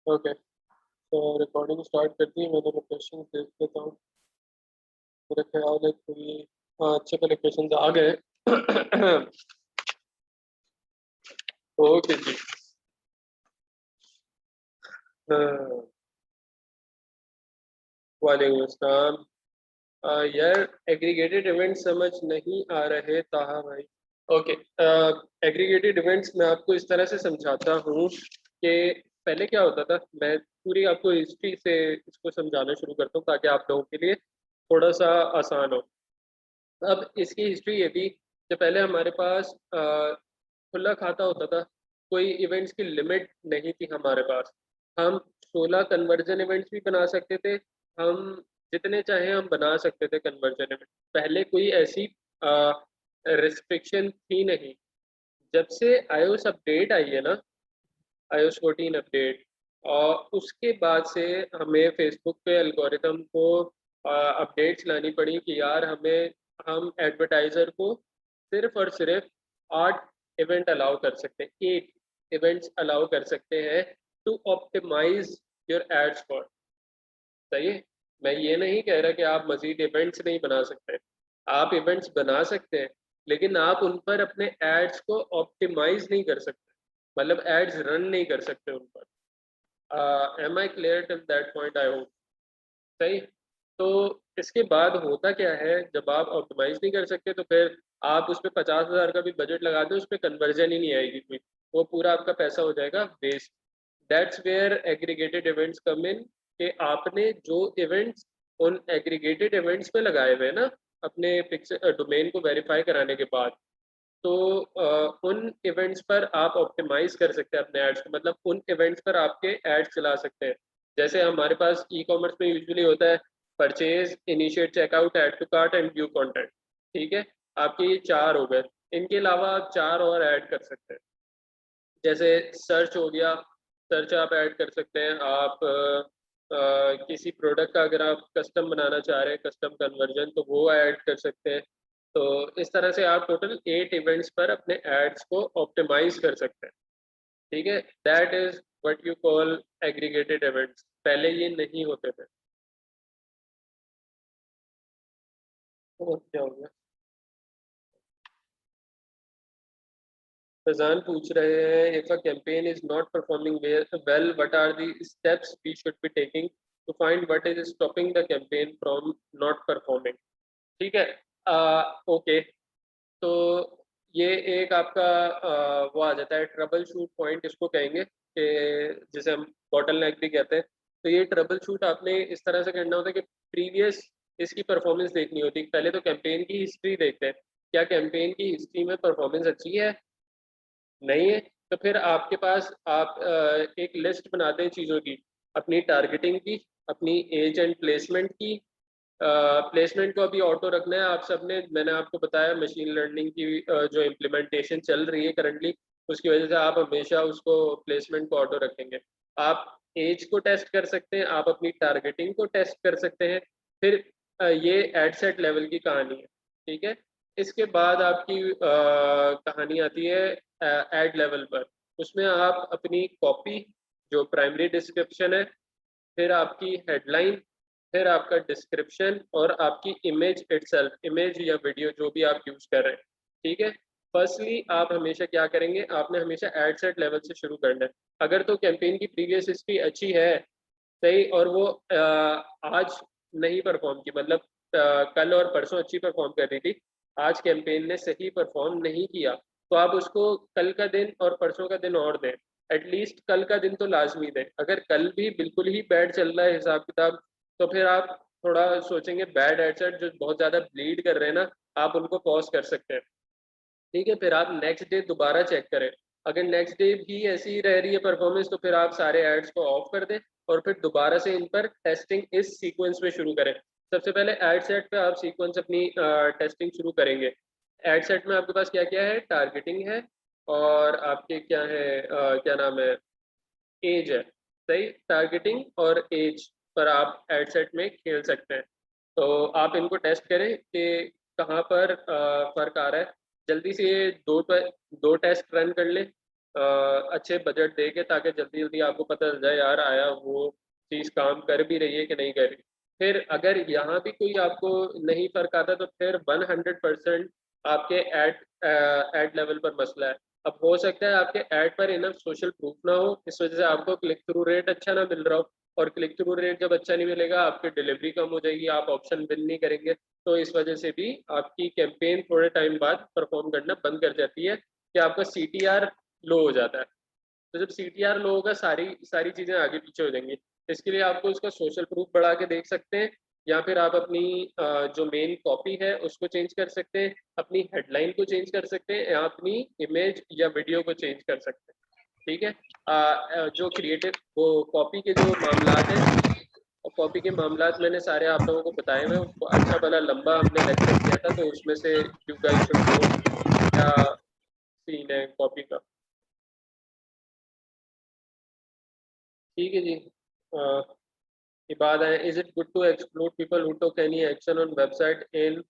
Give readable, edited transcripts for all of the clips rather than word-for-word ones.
Okay, तो recording start कर दी मैंने। लोकेशन देख लेता हूँ। मेरा ख्याल है कोई, हाँ, अच्छे पे लोकेशन आ गए। ओके जी। हाँ, वालेकुम अस्सलाम। यार, एग्रीगेटेड इवेंट समझ नहीं आ रहे ताहा भाई। ओके, एग्रीगेटेड इवेंट्स मैं आपको इस तरह से समझाता हूँ कि पहले क्या होता था। मैं पूरी आपको हिस्ट्री से इसको समझाना शुरू करता हूँ ताकि आप लोगों के लिए थोड़ा सा आसान हो। अब इसकी हिस्ट्री ये थी कि पहले हमारे पास खुला खाता होता था। कोई इवेंट्स की लिमिट नहीं थी हमारे पास। हम 16 कन्वर्जन इवेंट्स भी बना सकते थे। हम जितने चाहे हम बना सकते थे कन्वर्जन इवेंट। पहले कोई ऐसी रिस्ट्रिक्शन थी नहीं। जब से iOS अपडेट आई है ना, iOS 14 अपडेट, और उसके बाद से हमें फेसबुक पे एल्गोरिथम को अपडेट्स लानी पड़ी कि यार हमें, हम एडवर्टाइजर को सिर्फ और सिर्फ 8 इवेंट अलाउ कर सकते हैं, 8 इवेंट्स अलाउ कर सकते हैं to optimise your ads for. सही है। मैं ये नहीं कह रहा कि आप मजीद इवेंट्स नहीं बना सकते। आप इवेंट्स बना सकते हैं, लेकिन आप उन पर अपने एड्स को ऑप्टिमाइज नहीं कर सकते। मतलब एड्स रन नहीं कर सकते उन पर। Am I clear till that point, I hope. सही। तो इसके बाद होता क्या है, जब आप ऑप्टिमाइज नहीं कर सकते तो फिर आप उस पर 50,000 का भी बजट लगा दो, उस पर कन्वर्जन ही नहीं आएगी कोई। वो पूरा आपका पैसा हो जाएगा waste. That's where aggregated events come in. कि आपने जो इवेंट्स उन एग्रीगेटेड इवेंट्स पे लगाए हुए हैं ना, अपने पिक्सल डोमेन को वेरीफाई कराने के बाद, तो उन इवेंट्स पर आप ऑप्टिमाइज कर सकते हैं अपने एड्स को। मतलब उन इवेंट्स पर आपके एड्स चला सकते हैं। जैसे हमारे पास ई कॉमर्स में यूजुअली होता है purchase, initiate checkout, add to cart and view content. ठीक है। आपके ये 4 हो गए। इनके अलावा आप 4 और ऐड कर सकते हैं। जैसे सर्च हो गया। सर्च आप ऐड कर सकते हैं। आप किसी प्रोडक्ट का अगर आप कस्टम बनाना चाह रहे हैं, कस्टम कन्वर्जन, तो वो ऐड कर सकते हैं। तो इस तरह से आप टोटल 8 इवेंट्स पर अपने एड्स को ऑप्टिमाइज कर सकते हैं। ठीक है। That is what you call aggregated events. पहले ये नहीं होते थे। तो क्या हो गया? फैजान पूछ रहे हैं, if a campaign is not performing well, what are the steps we should be taking to find what is stopping the campaign from not performing. ठीक है। ओके। तो ये एक आपका वो आ जाता है ट्रबल शूट पॉइंट, इसको कहेंगे कि जिसे हम बॉटल नेक भी कहते हैं। तो ये ट्रबल शूट आपने इस तरह से करना होता है कि प्रीवियस इसकी परफॉर्मेंस देखनी होती है। पहले तो कैंपेन की हिस्ट्री देखते हैं, क्या कैंपेन की हिस्ट्री में परफॉर्मेंस अच्छी है, नहीं है। तो फिर आपके पास आप एक लिस्ट बनाते हैं चीज़ों की, अपनी टारगेटिंग की, अपनी एज एंड प्लेसमेंट की। प्लेसमेंट को अभी ऑटो रखना है आप सबने। मैंने आपको बताया मशीन लर्निंग की जो इम्प्लीमेंटेशन चल रही है करंटली, उसकी वजह से आप हमेशा उसको प्लेसमेंट को ऑटो रखेंगे। आप एज को टेस्ट कर सकते हैं, आप अपनी टारगेटिंग को टेस्ट कर सकते हैं। फिर ये एड सेट लेवल की कहानी है। ठीक है। इसके बाद आपकी कहानी आती है एड लेवल पर। उसमें आप अपनी कॉपी, जो प्राइमरी डिस्क्रिप्शन है, फिर आपकी हेडलाइन, फिर आपका डिस्क्रिप्शन, और आपकी इमेज इटसेल्फ, इमेज या वीडियो जो भी आप यूज कर रहे हैं। ठीक है। फर्स्टली आप हमेशा क्या करेंगे, आपने हमेशा एड सेट लेवल से शुरू करना है। अगर तो कैंपेन की प्रीवियस हिस्ट्री अच्छी है, सही, और वो आज नहीं परफॉर्म की, मतलब कल और परसों अच्छी परफॉर्म कर रही थी, आज कैंपेन ने सही परफॉर्म नहीं किया, तो आप उसको कल का दिन और परसों का दिन और दें। एटलीस्ट कल का दिन तो लाजमी दें। अगर कल भी बिल्कुल ही बैड चल रहा है हिसाब किताब, तो फिर आप थोड़ा सोचेंगे बैड एडसेट जो बहुत ज़्यादा ब्लीड कर रहे हैं ना, आप उनको पॉज कर सकते हैं। ठीक है। फिर आप नेक्स्ट डे दोबारा चेक करें। अगर नेक्स्ट डे भी ऐसी ही रह रही है परफॉर्मेंस, तो फिर आप सारे एड्स को ऑफ कर दें और फिर दोबारा से इन पर टेस्टिंग इस सीक्वेंस में शुरू करें। सबसे पहले एड सेट पे आप सीक्वेंस अपनी टेस्टिंग शुरू करेंगे। एड सेट में आपके पास क्या क्या है, टारगेटिंग है, और आपके क्या है, क्या नाम है, एज है। सही। टारगेटिंग और एज पर आप एड सेट में खेल सकते हैं। तो आप इनको टेस्ट करें कि कहाँ पर फ़र्क आ रहा है। जल्दी से ये दो टेस्ट रन कर लें। अच्छे बजट दे के, ताकि जल्दी जल्दी आपको पता चल जाए यार आया वो चीज़ काम कर भी रही है कि नहीं कर रही। फिर अगर यहाँ भी कोई आपको नहीं फ़र्क आता तो फिर 100% आपके एड लेवल पर मसला है। अब हो सकता है आपके ऐड पर इनफ सोशल प्रूफ ना हो, इस वजह से आपको क्लिक थ्रू रेट अच्छा ना मिल रहा हो, और क्लिक थ्रू रेट जब अच्छा नहीं मिलेगा आपकी डिलीवरी कम हो जाएगी, आप ऑप्शन विन नहीं करेंगे, तो इस वजह से भी आपकी कैंपेन थोड़े टाइम बाद परफॉर्म करना बंद कर जाती है कि आपका CTR लो हो जाता है। तो जब CTR लो होगा सारी सारी चीज़ें आगे पीछे हो जाएंगी। इसके लिए आपको उसका सोशल प्रूफ बढ़ा के देख सकते हैं, या फिर आप अपनी जो मेन कॉपी है उसको चेंज कर सकते हैं, अपनी हेडलाइन को चेंज कर सकते हैं, या अपनी इमेज या वीडियो को चेंज कर सकते हैं। ठीक है। जो क्रिएटिव वो कॉपी के जो मामलात हैं, और कॉपी के मामलात मैंने सारे आप लोगों को बताए हुए हैं, अच्छा भला लंबा हमने लेक्चर किया था, तो उसमें से यू गाइस शुड नो क्या सीन है कॉपी का। ठीक है जी। ये बात है, is it good to exclude people who took any action on website in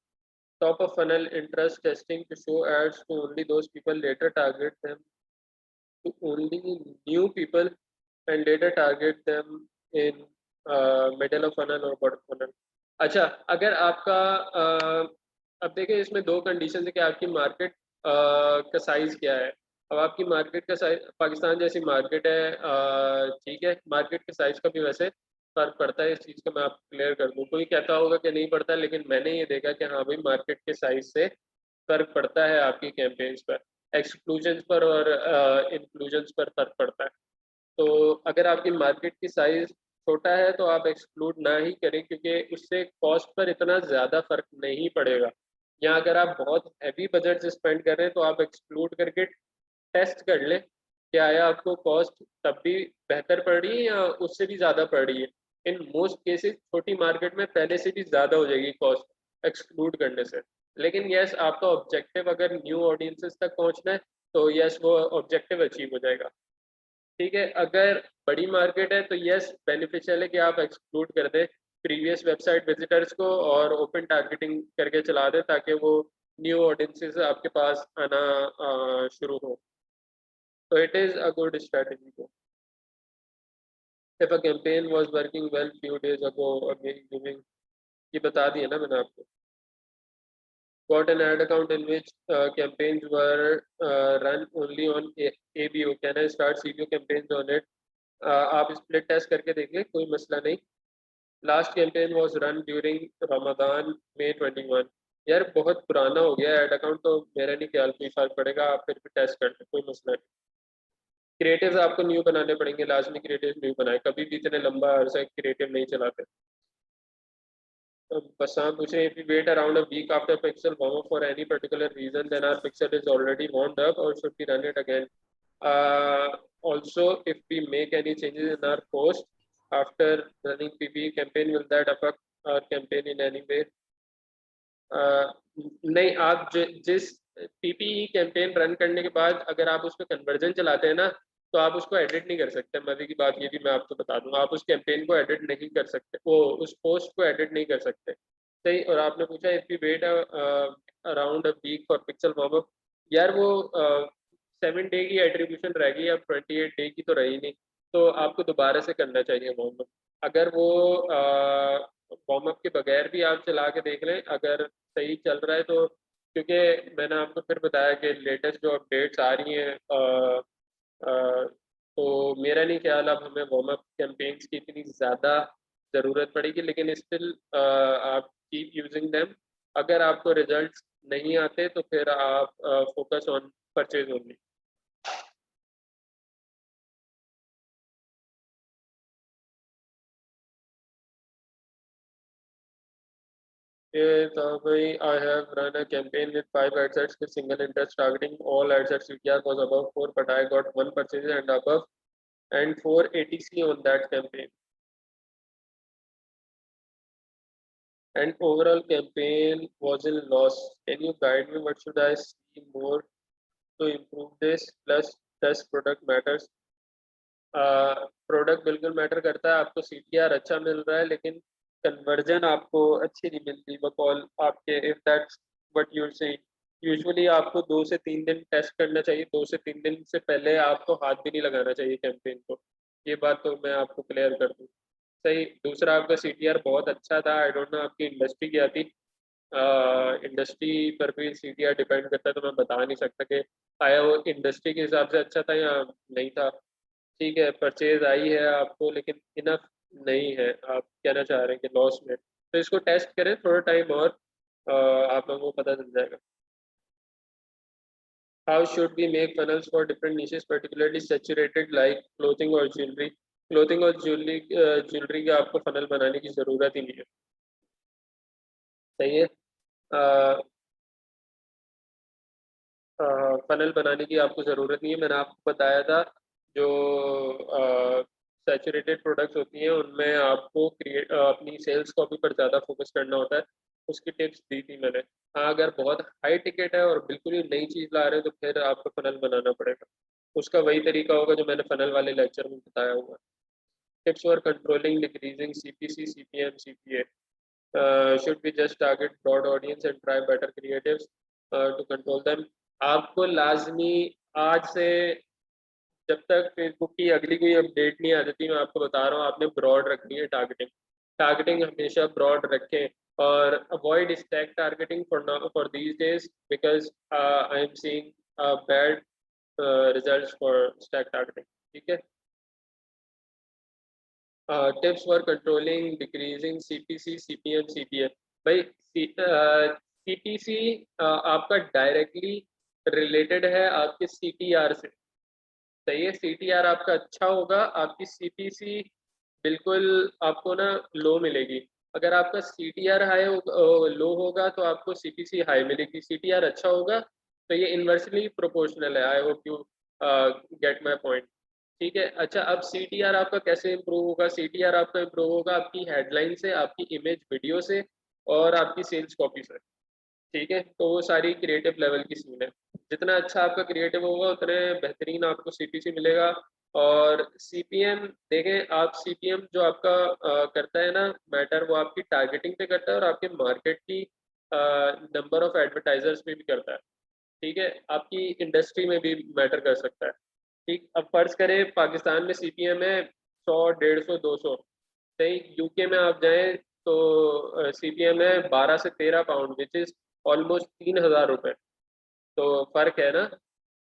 top of funnel interest testing to show ads to only those people, later target them to only new people and later target them in middle of funnel or bottom funnel। अच्छा, अगर आपका अब देखिए इसमें दो condition है कि आपकी मार्केट का साइज क्या है। अब आपकी मार्केट का साइज पाकिस्तान जैसी मार्केट है, ठीक है, मार्केट के साइज का भी वैसे फर्क पड़ता है, इस चीज़ को मैं आपको क्लियर कर दूं। कोई कहता होगा कि नहीं पड़ता, लेकिन मैंने ये देखा कि हाँ भाई मार्केट के साइज से फर्क पड़ता है आपकी कैंपेन्स पर, एक्सक्लूजन्स पर और इंक्लूजन्स पर फर्क पड़ता है। तो अगर आपकी मार्केट की साइज छोटा है तो आप एक्सक्लूड ना ही करें, क्योंकि उससे कॉस्ट पर इतना ज़्यादा फर्क नहीं पड़ेगा। या अगर आप बहुत हैवी बजट स्पेंड कर रहे हैं तो आप एक्सक्लूड करके टेस्ट कर लें कि आया आपको कॉस्ट तब भी बेहतर पड़ रही है या उससे भी ज़्यादा पड़ रही है। इन मोस्ट केसेस छोटी मार्केट में पहले से भी ज़्यादा हो जाएगी कॉस्ट एक्सक्लूड करने से। लेकिन यस, आपका ऑब्जेक्टिव अगर न्यू ऑडियंसेस तक पहुंचना है तो यस वो ऑब्जेक्टिव अचीव हो जाएगा। ठीक है। अगर बड़ी मार्केट है तो यस बेनिफिशियल है कि आप एक्सक्लूड कर दें प्रीवियस वेबसाइट विजिटर्स को और ओपन टारगेटिंग करके चला दें, ताकि वो न्यू ऑडियंसेस आपके पास आना शुरू हो। तो it is a good strategy. If a campaign was working well few days ago, again giving, ये बता दिया ना मैंने आपको। Got an ad account in which campaigns were run only on ABO. Can I start CBO campaigns on it? आप split test करके देखिए, कोई मसला नहीं। Last campaign was run during Ramadan May 21। यार बहुत पुराना हो गया एड अकाउंट, तो मेरा नहीं ख्याल कोई फर्क पड़ेगा, आप फिर भी टेस्ट कर लें, कोई मसला नहीं। क्रिएटिव्स आपको न्यू बनाने पड़ेंगे, लाजमी क्रिएटिव न्यू बनाए, कभी भी इतने लंबा अरसा क्रिएटिव नहीं चलाते। बस आप पूछ रहे हैं, if we wait around a week after pixel warm up for any particular reason, then our pixel is already warmed up or should we run it again? Also, if we make any changes in our post after running PPE campaign, will that affect our campaign in any way? नहीं, आप जिस PPE campaign run करने के बाद अगर आप उस पर कन्वर्जन चलाते हैं ना, तो आप उसको एडिट नहीं कर सकते। मजे की बात ये भी मैं आपको बता दूं, आप उस कैंपेन को एडिट नहीं कर सकते, वो उस पोस्ट को एडिट नहीं कर सकते। सही। और आपने पूछा if you wait around a week for pixel warm up, यार वो 7 डे की एट्रीब्यूशन रह गई, अब 28 डे की तो रही नहीं, तो आपको दोबारा से करना चाहिए वार्म अप। अगर वो वार्म अप के बगैर भी आप चला के देख लें, अगर सही चल रहा है तो, क्योंकि मैंने आपको फिर बताया कि लेटेस्ट जो अपडेट्स आ रही हैं, तो मेरा नहीं ख्याल अब हमें वार्म अप कैंपेन्स की इतनी ज़्यादा ज़रूरत पड़ेगी, लेकिन स्टिल आप कीप यूजिंग देम। अगर आपको रिजल्ट्स नहीं आते तो फिर आप focus on purchase only. I have run a campaign with 5 ad sets with single interest targeting. All ad sets CTR was above 4, but I got 1 purchase and above and 4 ATC on that campaign. And overall campaign was in loss. Can you guide me? What should I see more to improve this? Plus, does product matters? Product बिल्कुल matter करता है। आपको CTR अच्छा मिल रहा है लेकिन conversion आपको अच्छी नहीं मिलती बकॉल आपके, if that's what you are saying. Usually आपको 2 से 3 दिन टेस्ट करना चाहिए, 2 से 3 दिन से पहले आपको हाथ भी नहीं लगाना चाहिए कैंपेन को। ये बात तो मैं आपको क्लियर कर दूँ। सही। दूसरा, आपका सीटीआर बहुत अच्छा था। आई डोंट नो आपकी इंडस्ट्री क्या थी। इंडस्ट्री पर भी सीटीआर डिपेंड करता है, तो मैं बता नहीं सकता कि आया वो इंडस्ट्री के हिसाब से अच्छा था या नहीं था। ठीक है, परचेज आई है आपको, लेकिन इनफ नहीं है। आप कहना चाह रहे हैं कि लॉस में, तो इसको टेस्ट करें थोड़ा टाइम और आप लोगों को पता चल जाएगा। How should we make funnels for different niches, particularly saturated like clothing or jewelry? Clothing और ज्वेलरी का आपको फनल बनाने की ज़रूरत ही नहीं है। सही है। फनल बनाने की आपको ज़रूरत नहीं है। मैंने आपको बताया था जो सैचुरेटेड प्रोडक्ट्स होती हैं उनमें आपको अपनी सेल्स कॉपी पर ज़्यादा फोकस करना होता है। उसकी टिप्स दी थी मैंने। हाँ, अगर बहुत हाई टिकट है और बिल्कुल ही नई चीज़ ला रहे हैं तो फिर आपको फनल बनाना पड़ेगा। उसका वही तरीका होगा जो मैंने फनल वाले लेक्चर में बताया हुआ है। Tips for controlling decreasing CPC, CPM, CPA. Should be just target broad audience and try better creatives to control them. आपको लाजमी आज से, जब तक फेसबुक की अगली कोई अपडेट नहीं आ जाती, मैं आपको बता रहा हूँ, आपने ब्रॉड रखनी है टारगेटिंग। टारगेटिंग हमेशा ब्रॉड रखें और avoid stack targeting for these days, because I am seeing bad results for stack targeting. ठीक है। Tips for controlling decreasing CPC, CPM, CPF. भाई सीपीसी आपका डायरेक्टली रिलेटेड है आपके सीटीआर से। सही है। सीटीआर आपका अच्छा होगा, आपकी सीपीसी बिल्कुल आपको ना लो मिलेगी। अगर आपका सीटीआर हाई लो होगा तो आपको सीपीसी हाई मिलेगी। सीटीआर अच्छा होगा तो ये इन्वर्सली प्रोपोर्शनल है। I hope you get my point. ठीक है। अच्छा, अब सीटीआर आपका कैसे इंप्रूव होगा? सीटीआर आपका इंप्रूव होगा आपकी हेडलाइन से, आपकी इमेज वीडियो से और आपकी सेल्स कॉपी से। ठीक है। तो वो सारी क्रिएटिव लेवल की सीन है। जितना अच्छा आपका क्रिएटिव होगा उतने बेहतरीन आपको सीपीसी मिलेगा। और सीपीएम देखें आप, सीपीएम जो आपका करता है ना मैटर, वो आपकी टारगेटिंग पे करता है और आपके मार्केट की नंबर ऑफ एडवर्टाइजर्स पे भी करता है। ठीक है। आपकी इंडस्ट्री में भी मैटर कर सकता है। ठीक। अब फर्ज करें पाकिस्तान में सीपीएम है 100, 150, 200। सही। यूके में आप जाएं तो सीपीएम है 12 से 13 पाउंड, विच इज ऑलमोस्ट 3000 रुपये। तो फर्क है ना।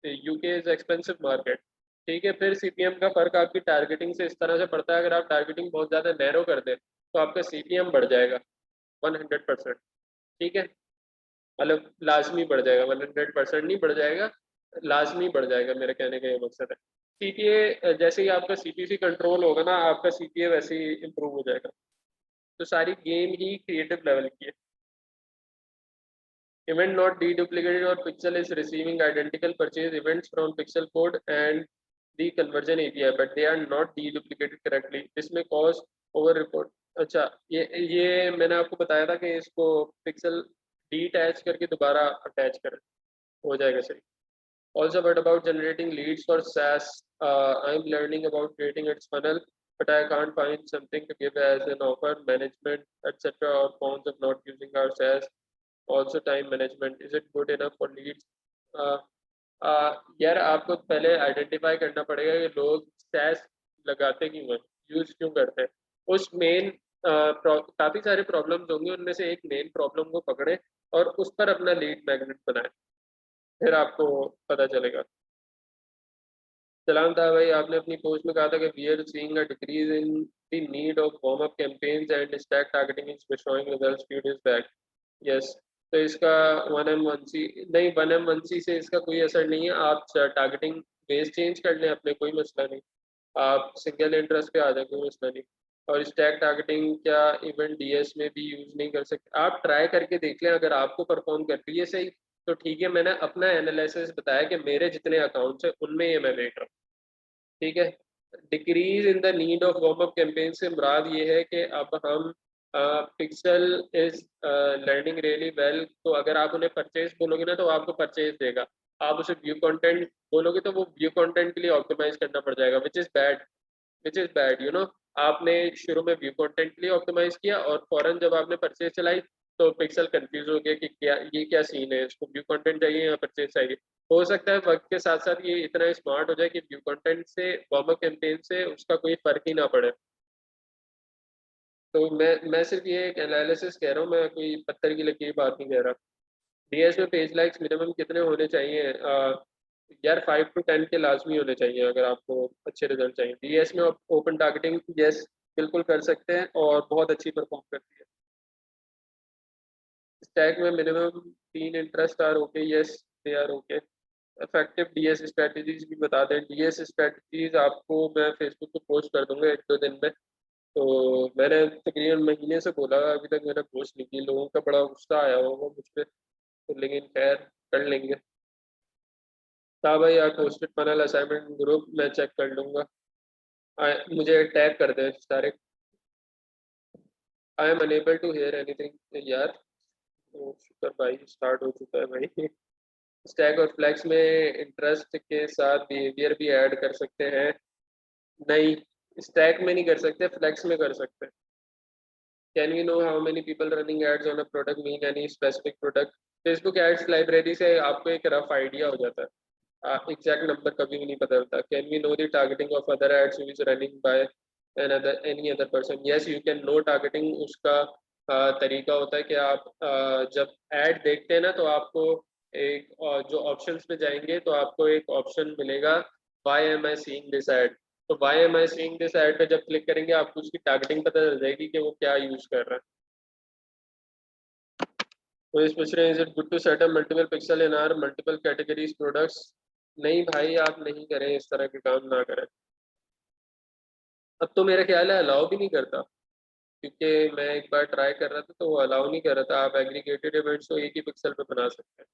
UK is expensive market. ठीक है। फिर सीपीएम का फर्क आपकी टारगेटिंग से इस तरह से पड़ता है, अगर आप टारगेटिंग बहुत ज़्यादा नैरो कर दें तो आपका सीपीएम बढ़ जाएगा 100%। ठीक है। मतलब लाजमी बढ़ जाएगा, 100% नहीं बढ़ जाएगा, लाजमी बढ़ जाएगा। मेरे कहने का ये मकसद है। सीपीए जैसे ही आपका सीपीसी कंट्रोल होगा ना, आपका सीपीए वैसे ही इम्प्रूव हो जाएगा। तो सारी गेम ही क्रिएटिव लेवल की है। Event not deduplicated or pixel is receiving identical purchase events from pixel code and the conversion API, but they are not deduplicated correctly. This may cause over report। अच्छा, ये मैंने आपको बताया था कि इसको पिक्सल डीअटैच करके दोबारा अटैच करें, हो जाएगा सही। Also, what about generating leads for SaaS? I'm learning about creating its funnel, but I can't find something to give as an offer, management, etc. or cons of not using our SaaS. Also time management, is it good enough for leads? uh, यार आपको पहले identify करना पड़ेगा कि लोग cess लगाते क्यों हैं, यूज क्यों करते हैं। उस मेन काफी सारे प्रॉब्लम्स होंगे, उनमें से एक मेन प्रॉब्लम को पकड़े और उस पर अपना लीड मैग्नेट बनाए, फिर आपको पता चलेगा। सलाम था भाई, आपने अपनी पोस्ट में कहा था कि we are seeing a decrease in the need of warm up campaigns and stack targeting is showing results few days back. Yes. तो इसका 1M1C नहीं, 1M1C से इसका कोई असर नहीं है। आप टारगेटिंग बेस चेंज कर लें, अपने कोई मसला नहीं। आप सिंगल इंटरेस्ट पे आ जाए, कोई मसला नहीं। और स्टैक टारगेटिंग क्या इवन डीएस में भी यूज नहीं कर सकते? आप ट्राई करके देख लें, अगर आपको परफॉर्म कर रही है सही तो ठीक है। मैंने अपना एनालिसिस बताया कि मेरे जितने अकाउंट्स हैं उनमें ये मैं देख रहा हूँ। ठीक है। Decrease in the need of warm up campaign से मुराद ये है कि अब हम pixel is learning really well, तो अगर आप उन्हें परचेज बोलोगे ना तो आपको परचेज देगा। आप उसे व्यू कंटेंट बोलोगे तो वो व्यू कंटेंट के लिए ऑप्टिमाइज करना पड़ जाएगा, which is bad. Which is bad, you know. आपने शुरू में व्यू कंटेंट के लिए ऑप्टिमाइज किया और फौरन जब आपने परचेज चलाई तो पिक्सल कंफ्यूज हो गया कि क्या ये क्या सीन है, इसको व्यू कंटेंट चाहिए या परचेज चाहिए। हो सकता है वक्त के साथ साथ ये इतना स्मार्ट हो जाए कि व्यू कंटेंट से वार्म अप कैंपेन से उसका कोई फर्क ही ना पड़े। तो मैं सिर्फ ये एक एनालिसिस कह रहा हूँ, मैं कोई पत्थर की लकीर बात नहीं कह रहा। डीएस में पेज लाइक्स मिनिमम कितने होने चाहिए? यार 5 to 10 के लाजमी होने चाहिए अगर आपको अच्छे रिजल्ट चाहिए। डीएस में आप ओपन टारगेटिंग यस बिल्कुल कर सकते हैं और बहुत अच्छी परफॉर्म करती है। स्टैक में minimum 3 interest are okay, yes they are okay. Effective DS strategies भी बता दें। डीएस स्ट्रेटजीज आपको मैं फेसबुक पे पोस्ट कर दूंगा 1-2 दिन में। तो मैंने तकरीबन महीने से बोला, अभी तक मैंने पोस्ट नहीं की, लोगों का बड़ा गुस्सा आया होगा मुझ पर, तो लेकिन खैर कर लेंगे। हाँ भाई यार, पोस्टेड पैनल असाइनमेंट ग्रुप मैं चेक कर लूंगा। मुझे टैग कर दे सारे। I am unable to hear anything यार। तो शुक्र भाई स्टार्ट हो चुका है भाई। स्टैक और फ्लैक्स में इंटरेस्ट के साथ बिहेवियर भी ऐड कर सकते हैं? नहीं, स्टैक में नहीं कर सकते, फ्लैक्स में कर सकते हैं। Can we know how many people running ads on a product mean any specific product? Facebook ads library से आपको एक रफ आइडिया हो जाता है, एग्जैक्ट नंबर कभी भी नहीं पता चलता। Can we know the targeting of other ads is running by any other person? Yes you can know targeting. उसका तरीका होता है कि आप जब ऐड देखते हैं ना तो आपको एक जो ऑप्शंस पे जाएंगे तो आपको एक ऑप्शन मिलेगा, why am I seeing this ad. तो why am I seeing this ad पे जब क्लिक करेंगे आपको उसकी टारगेटिंग पता चल जाएगी कि वो क्या यूज कर रहा है। तो इस पूछ रहे हैं, is it good to set up multiple pixel in or multiple categories products? नहीं भाई, आप नहीं करें, इस तरह के काम ना करें। अब तो मेरा ख्याल है अलाउ भी नहीं करता, क्योंकि मैं एक बार ट्राई कर रहा था तो वो अलाउ नहीं कर रहा था। आप एग्रीगेटेड इवेंट्स को एक ही पिक्सल पे बना सकते हैं।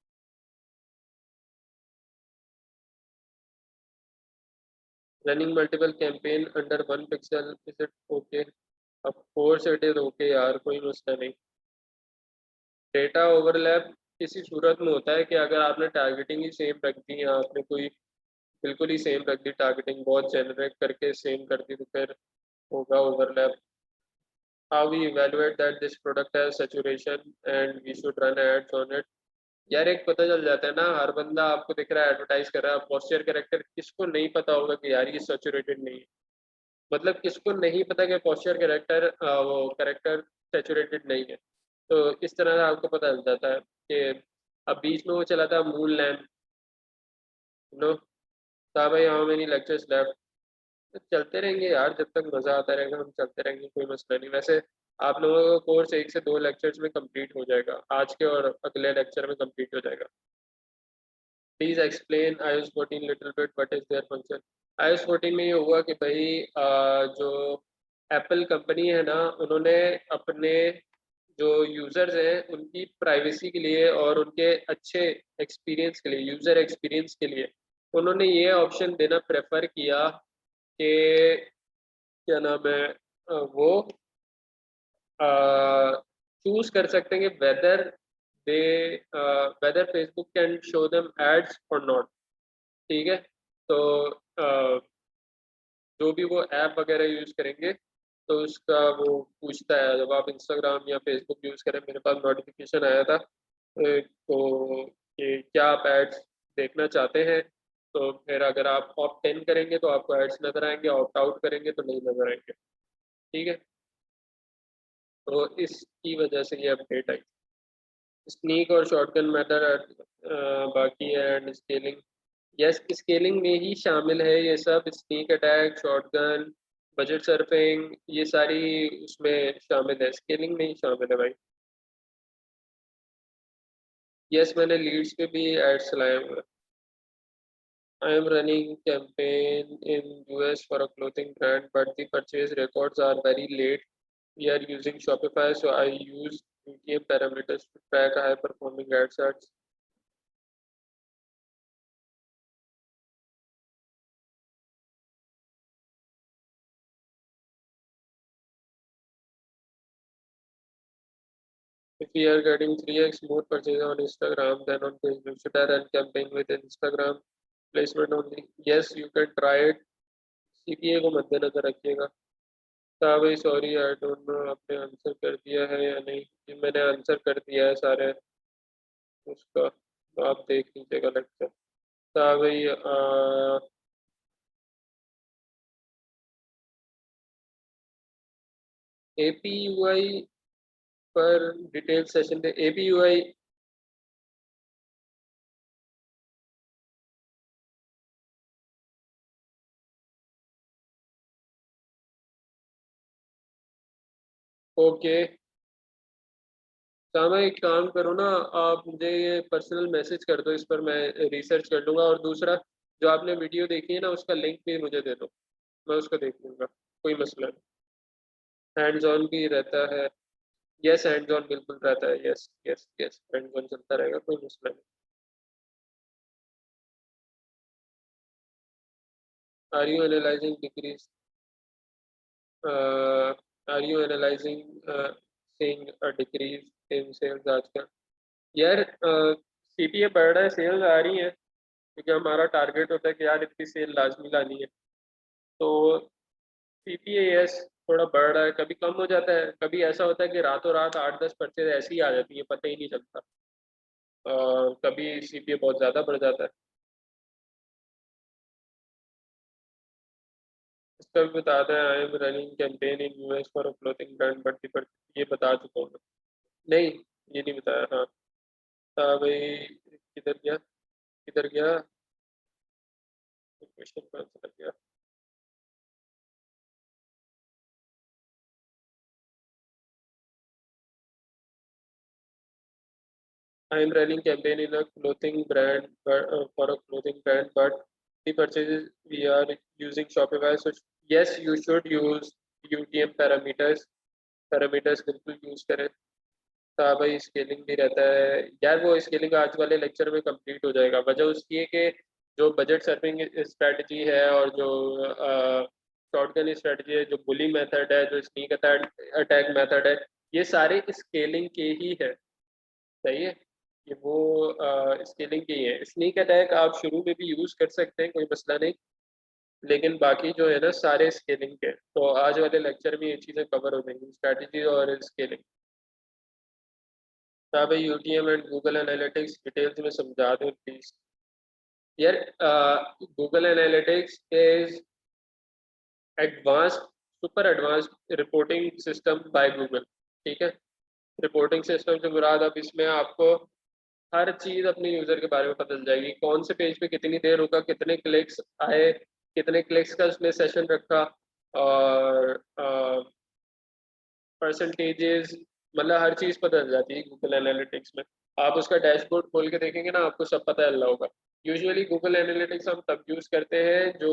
Running multiple campaign under 1 pixel, is it okay? Of course it is okay यार, कोई मसला नहीं। डेटा ओवरलैप किसी सूरत में होता है कि अगर आपने टारगेटिंग ही सेम रख दी या आपने कोई बिल्कुल ही सेम रख दी, टारगेटिंग बहुत जेनरेट करके सेम कर दी, तो फिर होगा overlap. How we evaluate that this product has saturation and we should run ads on it? यार एक पता चल जाता है ना, हर बंदा आपको दिख रहा है एडवर्टाइज कर रहा है। पोस्चर कैरेक्टर किसको नहीं पता होगा कि यार ये सैचुरेटेड नहीं है? मतलब किसको नहीं पता कि पोस्चर कैरेक्टर वो कैरेक्टर सैचुरेटेड नहीं है? तो इस तरह से आपको पता चल जाता है कि अब बीच में वो चला था मून लैंड, नो था भाई, हाउ मेनी लेक्चर्स लेफ्ट? चलते रहेंगे यार, जब तक मज़ा आता रहेगा हम चलते रहेंगे, कोई मसला नहीं। वैसे आप लोगों का कोर्स 1 से 2 लेक्चर्स में कंप्लीट हो जाएगा, आज के और अगले लेक्चर में कंप्लीट हो जाएगा। Please explain iOS 14 little bit, what is their function? iOS 14 में ये हुआ कि भाई जो एप्पल कंपनी है ना, उन्होंने अपने जो यूज़र्स हैं उनकी प्राइवेसी के लिए और उनके अच्छे एक्सपीरियंस के लिए, यूज़र एक्सपीरियंस के लिए उन्होंने ये ऑप्शन देना प्रेफर किया कि क्या नाम है वो चूज कर सकते हैं कि they whether Facebook can show them ads और नॉट। ठीक है, तो जो भी वो ऐप वगैरह यूज करेंगे तो उसका वो पूछता है, जब आप इंस्टाग्राम या फेसबुक यूज करें, मेरे पास नोटिफिकेशन आया था तो कि क्या आप एड्स देखना चाहते हैं? तो फिर अगर आप ऑप्ट इन करेंगे तो आपको एड्स नजर आएंगे, ऑप्ट आउट करेंगे तो नहीं नजर आएंगे। ठीक है, तो इसकी वजह से ये अपडेट आई। स्नीक और शॉटगन मेथड बाकी है एंड स्केलिंग। यस, स्केलिंग में ही शामिल है ये सब, sneak attack, shotgun, budget surfing, ये सारी उसमें शामिल है, स्केलिंग में ही शामिल है भाई। यस, मैंने लीड्स पे भी एड्स चलाए हुए हैं। I am running campaign in US for a clothing brand but the purchase records are very late. We are using Shopify so I use UTM parameters to track high performing ad. If we are getting 3x more purchase on Instagram than on Facebook, should I run campaign with Instagram placement only? Yes, you can try it। CPA को मद्देनजर रखिएगा। हाँ भाई sorry I don't know आपने answer कर दिया है या नहीं। जी मैंने आंसर कर दिया है सारे उसका, तो आप देख लीजिएगा लेक्चर। हाँ भाई APUI पर डिटेल सेशन दे APUI। ओके सामा एक काम करो ना, आप मुझे ये पर्सनल मैसेज कर दो, इस पर मैं रिसर्च कर लूंगा। और दूसरा जो आपने वीडियो देखी है ना उसका लिंक भी मुझे दे दो, मैं उसको देख लूंगा, कोई मसला नहीं। हैंड्स ऑन भी रहता है। यस हैंड्स ऑन बिल्कुल रहता है, yes yes yes hands on चलता रहेगा, कोई मसला नहीं। Are you analysing decrease, are you analysing seeing a decrease in sales आजकल? यार CPA बढ़ रहा है, सेल्स आ रही है, क्योंकि हमारा टारगेट होता है कि यार इतनी सेल लाजमी लानी है। तो CPA यस थोड़ा बढ़ रहा है, कभी कम हो जाता है, कभी ऐसा होता है कि रातों रात 8-10 परचेज ऐसी ही आ जाती है, पता ही नहीं चलता। कभी CPA बहुत ज़्यादा बढ़ जाता है। इसका भी बताते हैं, I am running campaign in US for a clothing brand but पर ये बता चुका हूँ मैं। नहीं ये नहीं बताया, हाँ। भाई किधर गया, किधर गया क्वेश्चन का आंसर गया। I am running campaign in a clothing brand, for a clothing brand, but the purchases we are using Shopify. So yes, you should use UTM parameters. Parameters बिल्कुल यूज करें। हाँ भाई स्केलिंग भी रहता है यार, वो स्केलिंग आज वाले लेक्चर में कंप्लीट हो जाएगा। वजह उसकी है कि जो बजट सर्विंग स्ट्रेटजी है और जो शॉटगन स्ट्रेटजी है, जो बुली मेथड है, जो स्नीक अटैक मेथड है, ये सारे स्केलिंग के ही है। सही है, ये वो स्केलिंग की है। स्नीक अटैक आप शुरू में भी यूज कर सकते हैं, कोई मसला नहीं, लेकिन बाकी जो है ना सारे स्केलिंग के। तो आज वाले लेक्चर में ये चीज़ें कवर हो जाएंगी, स्ट्रैटेजी और स्केलिंग। हाँ भाई UTM and Google analytics details में समझा दो प्लीज। यार Google analytics is advanced, super advanced reporting system by Google. ठीक है, रिपोर्टिंग सिस्टम से मुराद अब इसमें आपको हर चीज अपने यूजर के बारे में पता चल जाएगी, कौन से पेज पे कितनी देर रुका, कितने क्लिक्स आए, कितने क्लिक्स का उसने सेशन रखा, और परसेंटेजेस, मतलब हर चीज पता चल जाती है गूगल एनालिटिक्स में। आप उसका डैशबोर्ड खोल के देखेंगे ना, आपको सब पता चल रहा होगा। यूजुअली गूगल एनालिटिक्स हम तब यूज करते हैं जो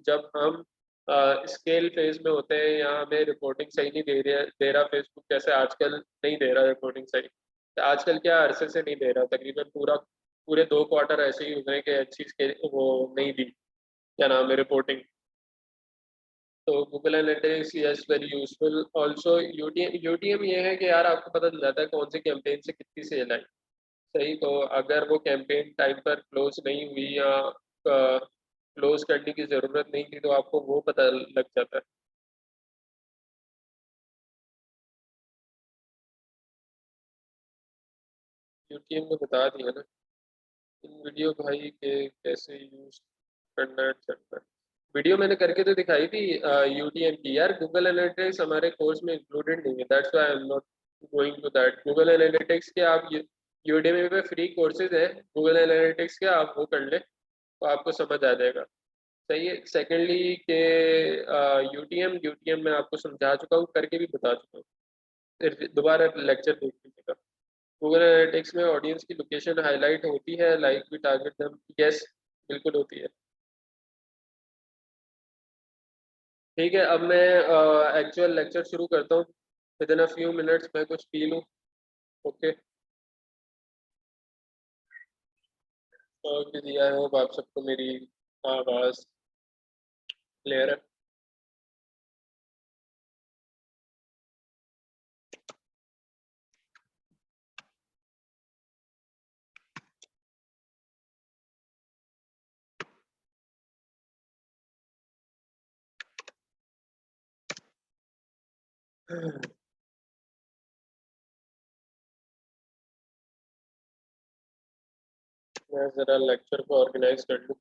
जब हम स्केल फेज में होते हैं, या हमें रिपोर्टिंग सही नहीं दे रहा फेसबुक, जैसे आजकल नहीं दे रहा रिपोर्टिंग सही। तो आजकल क्या अरसे से नहीं दे रहा, तकरीबन पूरे 2 क्वार्टर ऐसे ही हो गए कि अच्छी स्केल वो नहीं दी, क्या नाम है, रिपोर्टिंग। तो Google analytics yes very useful also. UTM ये है कि यार आपको पता चल जाता है कौन सी कैंपेन से कितनी सेल आई। सही, तो अगर वो कैंपेन टाइम पर क्लोज नहीं हुई या क्लोज करने की ज़रूरत नहीं थी, तो आपको वो पता लग जाता है। यूटीएम में बता दिया ना, इन वीडियो भाई के कैसे यूज करना है etc। वीडियो मैंने करके तो दिखाई थी यूटीएम की। यार गूगल एनालिटिक्स हमारे कोर्स में इंक्लूडेड नहीं है, that's why I am not going to that. Google Analytics के आप यूडेमी पे फ्री कोर्सेज है गूगल एनालिटिक्स के, आप वो कर ले तो आपको समझ आ जाएगा। सही है। सेकेंडली के यूटीएम यूटीएम मैं आपको समझा चुका हूँ, करके भी बता चुका हूँ, फिर दोबारा लेक्चर देख लीजिएगा। गूगल एनालिटिक्स में ऑडियंस की लोकेशन हाईलाइट होती है, लाइक भी टारगेट दम, यस बिल्कुल होती है। ठीक है, अब मैं एक्चुअल लेक्चर शुरू करता हूँ। With in a few minutes मैं कुछ पी लूँ। ओके, और दिया है, होप आप सबको मेरी आवाज़ क्लियर है। मैं जरा लेक्चर को ऑर्गेनाइज कर लूँ।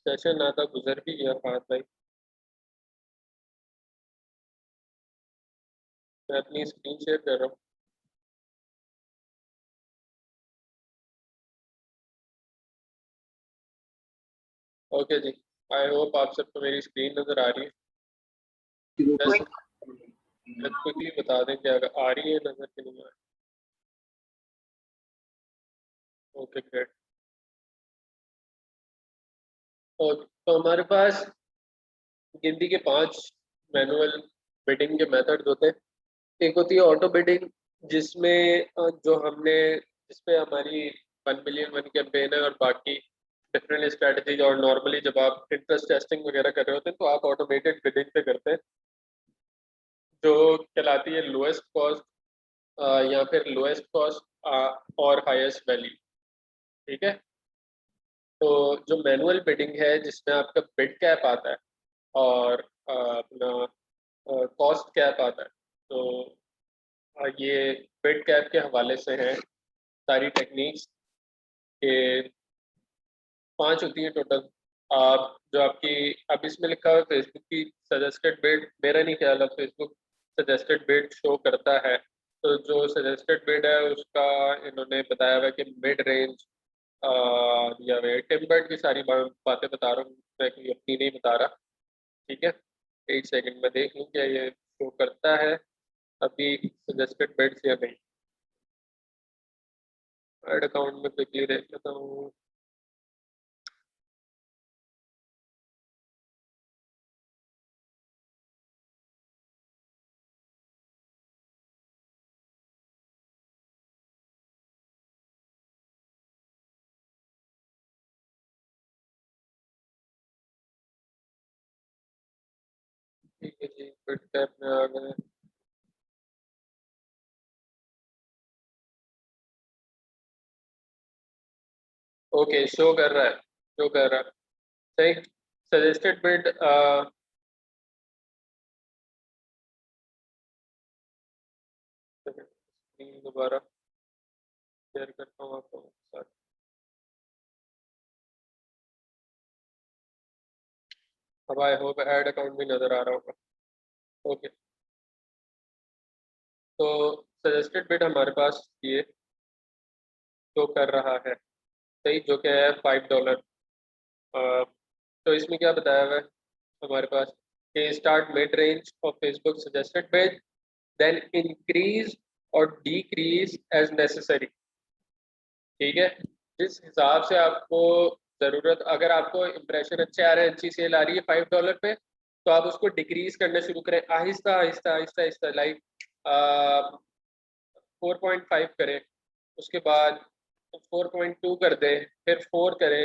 सेशन आधा गुजर भी गया फाहद भाई। मैं अपनी स्क्रीन शेयर कर रहा हूँ। ओके जी, आई होप आप सबको मेरी स्क्रीन नज़र आ रही है। जस्ट क्विकली बता दें कि अगर आ रही है नज़र कि नहीं आ रही। Okay great. ओके, तो हमारे पास गिनती के 5 मैनुअल बिडिंग के मेथड्स होते हैं। एक होती है ऑटो बिडिंग, जिसमें जो हमने जिसपे हमारी 1 मिलियन 1 कैंपेन है और बाकी डिफरेंट स्ट्रेटजीज, और नॉर्मली जब आप इंटरेस्ट टेस्टिंग वगैरह कर रहे होते हैं तो आप ऑटोमेटेड बिडिंग पे करते हैं, जो कहलाती है लोएस्ट कॉस्ट या फिर लोएस्ट कॉस्ट और हाईएस्ट वैल्यू। ठीक है। तो जो मैनुअल बिडिंग है जिसमें आपका बिड कैप आता है और अपना कॉस्ट कैप आता है, तो ये बिड कैप के हवाले से हैं सारी टेक्निक्स के। 5 होती है टोटल। आप जो आपकी अब इसमें लिखा हुआ है फेसबुक की सजेस्टेड बिड, मेरा नहीं ख्याल है फेसबुक सजेस्टेड बिड शो करता है। तो जो सजेस्टेड बिड है उसका इन्होंने बताया हुआ है कि मिड रेंज दिया हुआ है। टिम्बर्ड की सारी बातें बता रहा हूँ, मैं कोई अपनी नहीं बता रहा। ठीक है, 1 सेकंड में देख लूँ क्या ये शो करता है अभी सजेस्टेड बिड्स या नहीं। एड अकाउंट में क्विकली देख लेता हूँ। ठीक है जी, बिड कैप में आ गए। ओके, शो कर रहा है, शो कर रहा है। सही। सजेस्टेड बिड दोबारा शेयर करता हूँ आपको साथ। अब आई होप ऐड अकाउंट भी नज़र आ रहा होगा। ओके, तो सजेस्टेड बिड हमारे पास ये जो कर रहा है, सही, जो क्या है $5। तो इसमें क्या बताया हुआ है हमारे पास कि start mid range of Facebook suggested bid, then increase और डिक्रीज एज नेसेसरी। ठीक है, जिस हिसाब से आपको ज़रूरत, अगर आपको इंप्रेशन अच्छे आ रहे हैं, अच्छी सेल आ रही है $5 पे, तो आप उसको डिक्रीज करना शुरू करें आहिस्ता आहिस्ता आहिस्ता आहिस्ता, लाइक 4.5 करें, उसके बाद 4.2 कर दें, फिर 4 करें।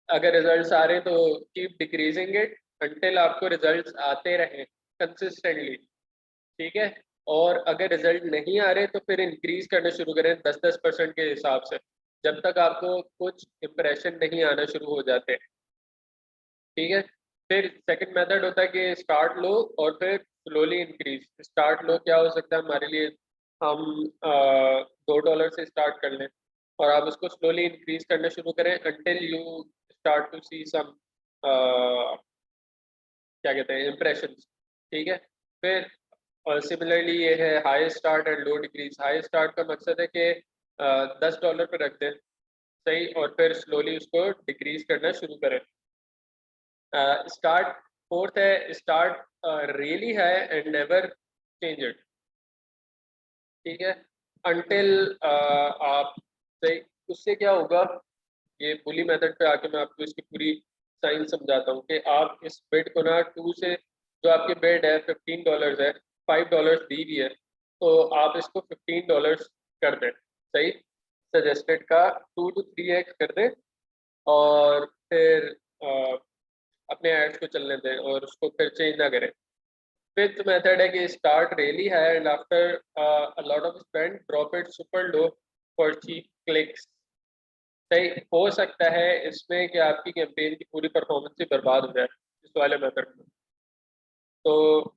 अगर रिजल्ट्स आ रहे हैं तो कीप डिक्रीजिंग इट अंटिल आपको रिजल्ट्स आते रहें कंसिस्टेंटली। ठीक है, और अगर रिजल्ट नहीं आ रहे तो फिर इंक्रीज करना शुरू करें 10-10% के हिसाब से, जब तक आपको कुछ इंप्रेशन नहीं आना शुरू हो जाते। ठीक है, फिर सेकंड मेथड होता है कि स्टार्ट लो और फिर स्लोली इंक्रीज। स्टार्ट लो क्या हो सकता है हमारे लिए, हम $2 से स्टार्ट कर लें और आप उसको स्लोली इंक्रीज करना शुरू करें अंटिल यू स्टार्ट टू सी सम क्या कहते हैं इम्प्रेशन। ठीक है, फिर सिमिलरली ये है high start and low decrease. High start का मकसद है कि $10 पे रख दें, सही, और फिर स्लोली उसको डिक्रीज करना शुरू करें। स्टार्ट फोर्थ है स्टार्ट रियली है एंड नेवर चेंज इट। ठीक है, अंटिल आप सही, उससे क्या होगा, ये बुली मेथड पे आके मैं आपको इसकी पूरी साइंस समझाता हूँ कि आप इस बेड को ना 2 से, जो आपके बेड है $15 है, $5 दी भी है, तो आप इसको $15 कर दें, सही, सजेस्टेड का 2 to 3x कर दें, और फिर अपने एड्स को चलने दें और उसको फिर चेंज ना करें। फिफ्थ मेथड है कि स्टार्ट रियली है and after a lot of spend drop it super low for cheap clicks. सही, हो सकता है इसमें कि आपकी कैंपेन की पूरी परफॉर्मेंस ही बर्बाद हो जाए इस वाले मेथड में, तो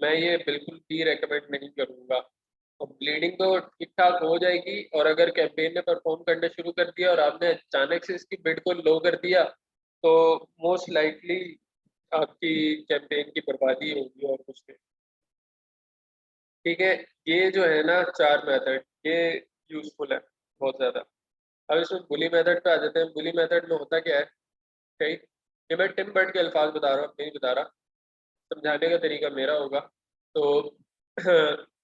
मैं ये बिल्कुल भी रेकमेंड नहीं करूँगा। और ब्लीडिंग तो ठीक ठाक हो जाएगी, और अगर कैंपेन ने परफॉर्म करना शुरू कर दिया और आपने अचानक से इसकी बिड को लो कर दिया, तो मोस्ट लाइकली आपकी कैंपेन की बर्बादी होगी और कुछ नहीं। ठीक है, ये जो है ना 4 मेथड, ये यूजफुल है बहुत ज़्यादा। अब इसमें बुली मेथड पे आ जाते हैं। बुली मेथड में होता क्या है, सही, ये मैं टिम बर्ड के अल्फाज बता रहा हूँ, नहीं बता रहा, समझाने का तरीका मेरा होगा। तो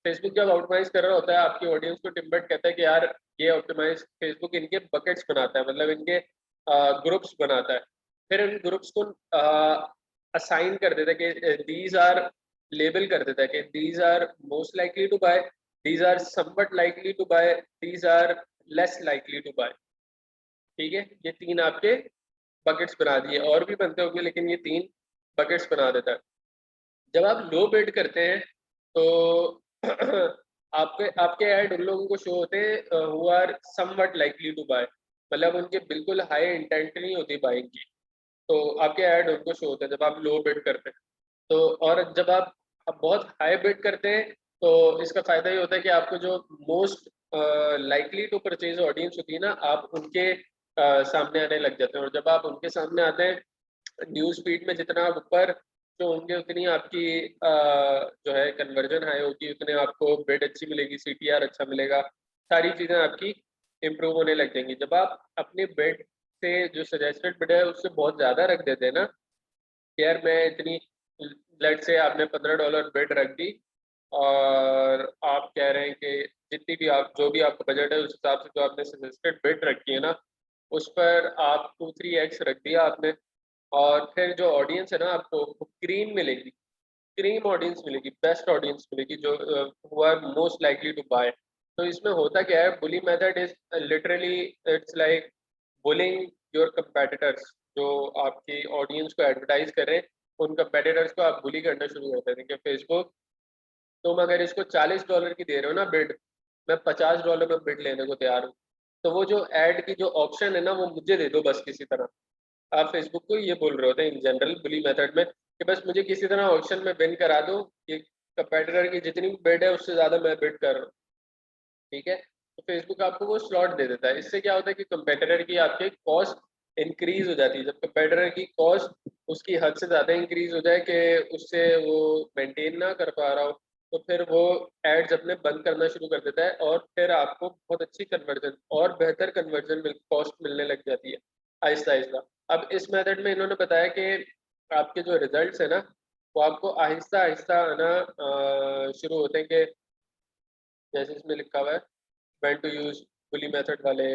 फेसबुक जब ऑप्टिमाइज कर रहा होता है आपकी ऑडियंस को, टिम बर्ड कहता है कि यार ये ऑप्टिमाइज फेसबुक इनके बकेट्स बनाता है, मतलब इनके ग्रुप्स बनाता है। फिर इन ग्रुप्स को असाइन कर देता है कि दीज आर, लेबल कर देता है कि these are most likely to buy, these are somewhat likely to buy, these are less likely to buy. ठीक है, ये 3 आपके बकेट्स बना दिए, और भी बनते होंगे लेकिन ये 3 बकेट्स बना देता है। जब आप लो बिड करते हैं तो आपके आपके ऐड उन लोगों को शो होते हैं who are somewhat likely to buy, मतलब उनके बिल्कुल हाई इंटेंट नहीं होती बाइंग की, तो आपके ऐड उनको शो होते हैं जब आप लो बिड करते हैं। तो और जब आप बहुत हाई बिड करते हैं तो इसका फायदा ये होता है कि आपको जो most likely to purchase audience होती है ना, आप उनके सामने आने लग जाते हैं, और जब आप उनके सामने आते हैं, न्यूज़ फीड में जितना आप ऊपर जो होंगे उतनी आपकी जो है कन्वर्जन हाई होगी, उतने आपको बिड अच्छी मिलेगी, सीटीआर अच्छा मिलेगा, सारी चीज़ें आपकी इम्प्रूव होने लग जाएंगी। जब आप अपने बिड से जो सजेस्टेड बिड है उससे बहुत ज़्यादा रख देते हैं ना, कि यार मैं इतनी, लेट से आपने $15 बिड रख दी, और आप कह रहे हैं कि जितनी भी आप, जो भी आपका बजट है उस हिसाब से जो आपने सजेस्टेड बिड रखी है ना, उस पर आप 2-3x रख दिया आपने, और फिर जो ऑडियंस है ना आपको वो क्रीम मिलेगी, क्रीम ऑडियंस मिलेगी, बेस्ट ऑडियंस मिलेगी, जो who are most likely to buy. तो इसमें होता क्या है, bully method is literally, it's like bullying your competitors. जो आपकी ऑडियंस को एडवर्टाइज कर रहे हैं, उन कंपेटिटर्स को आप बुली करना शुरू करते हैं कि फेसबुक, तुम अगर इसको $40 की दे रहे हो ना बिड, मैं $50 में बिड लेने को तैयार हूँ। तो वो जो ऐड की जो ऑप्शन है ना, वो मुझे दे दो बस किसी तरह। आप फेसबुक को ये बोल रहे होते हैं इन जनरल बुली मेथड में, कि बस मुझे किसी तरह ऑप्शन में विन करा दो कि कंपेटिटर की जितनी भी बिड है उससे ज़्यादा मैं बिड कर रहा हूँ। ठीक है, तो फेसबुक आपको वो स्लॉट दे देता है। इससे क्या होता है कि कंपेटिटर की आपके कॉस्ट इंक्रीज हो जाती है। जब कंपेटिटर की कॉस्ट उसकी हद से ज़्यादा इंक्रीज हो जाए कि उससे वो मेंटेन ना कर पा रहा हो, तो फिर वो एड्स अपने बंद करना शुरू कर देता है और फिर आपको बहुत अच्छी कन्वर्जन और बेहतर कन्वर्जन कॉस्ट मिलने लग जाती है आहिस्ता आहिस्ता। अब इस मेथड में इन्होंने बताया कि आपके जो रिजल्ट्स है ना, वो आपको आहिस्ता आहिस्ता आना शुरू होते हैं कि जैसे इसमें लिखा हुआ है when to use bully method वाले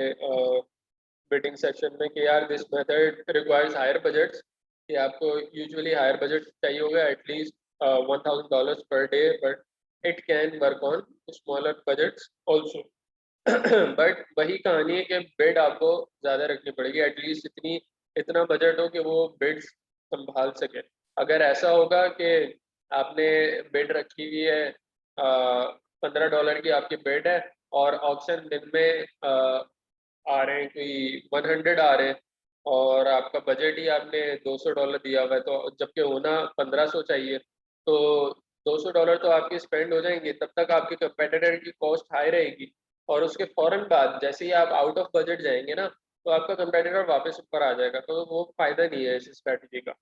बिडिंग सेक्शन में कि यार this method requires higher budgets, कि आपको यूजुअली हायर बजट चाहिए होगा at least $1000 per day, but it can work on smaller budgets also. But वही कहानी है कि बिड आपको ज़्यादा रखनी पड़ेगी, एटलीस्ट इतना बजट हो कि वो बिड्स संभाल सके। अगर ऐसा होगा कि आपने बिड रखी हुई है $15 की आपकी बिड है और ऑप्शन दिन में आ रहे हैं कोई 100 आ रहे हैं और आपका बजट ही आपने $200 दिया हुआ है, तो जबकि होना 1500 चाहिए, तो $200 तो आपके स्पेंड हो जाएंगे, तब तक आपके कंपेटिटर की कॉस्ट हाई रहेगी और उसके फौरन बाद जैसे ही आप आउट ऑफ बजट जाएंगे ना, तो आपका कंपेटिटर वापस ऊपर आ जाएगा, तो वो फायदा नहीं है इस स्ट्रैटेजी का।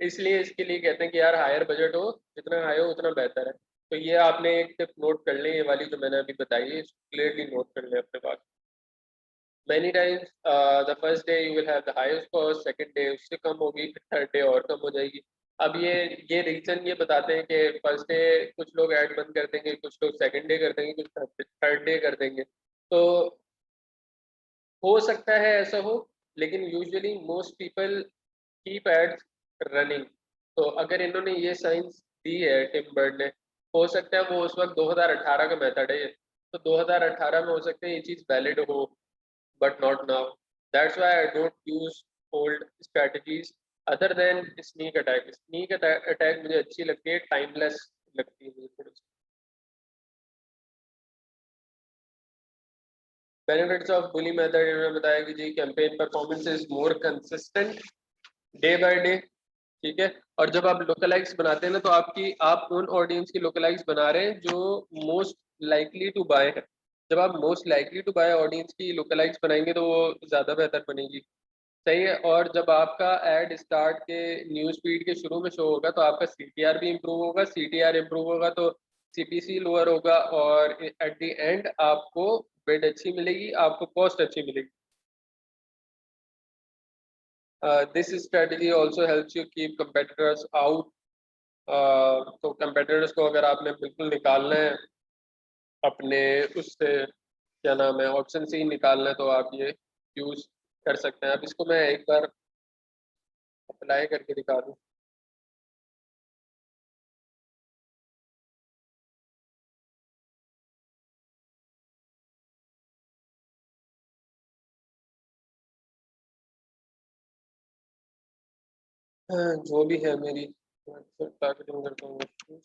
इसलिए इसके लिए कहते हैं कि यार हायर बजट हो, जितना हाई हो उतना बेहतर है। तो ये आपने एक टिप नोट कर लें, ये वाली जो मैंने अभी बताई है क्लियरली नोट कर लें अपने पास। many times the first day you will have the highest cost, second day उससे कम होगी, फिर थर्ड डे और कम हो जाएगी। अब ये रीजन ये बताते हैं कि फर्स्ट डे कुछ लोग ऐड बंद कर देंगे, कुछ लोग सेकंड डे कर देंगे, कुछ थर्ड डे कर देंगे। तो हो सकता है ऐसा हो, लेकिन usually most people keep ads running. तो अगर इन्होंने ये साइंस दी है टिम बर्ड ने, हो सकता है वो उस वक्त 2018 का मेथड है ये, तो 2018 में हो सकता है ये चीज़ वैलिड हो, but not now. That's why I don't use old strategies other than sneak attack. Sneak attack मुझे अच्छी लगती है, टाइमलेस लगती है मुझे थोड़ी सी। बेनिफिट्स ऑफ बुली मेथड इन्होंने बताया कि जी campaign performance is more consistent day by day. ठीक है, और जब आप लोकलाइज बनाते हैं ना, तो आप उन ऑडियंस की लोकलाइज बना रहे हैं जो मोस्ट लाइकली टू बाय है। जब आप most likely to buy audience की लोकलाइज बनाएंगे तो वो ज़्यादा बेहतर बनेगी। सही है, और जब आपका एड स्टार्ट के न्यूज फीड के शुरू में शो होगा तो आपका सीटीआर भी इम्प्रूव होगा, सीटीआर इम्प्रूव होगा तो सीपीसी लोअर होगा, और एट द एंड आपको बिड अच्छी मिलेगी, आपको कॉस्ट अच्छी मिलेगी। This strategy also helps you keep competitors out. तो कंपेटिटर्स को अगर आपने बिल्कुल निकालना है अपने उससे, क्या नाम है, ऑप्शन से ही निकालना है, तो आप ये यूज कर सकते हैं। अब इसको मैं एक बार अप्लाई करके दिखा दूँ। जो भी है मेरी टारगेटिंग करता हूँ।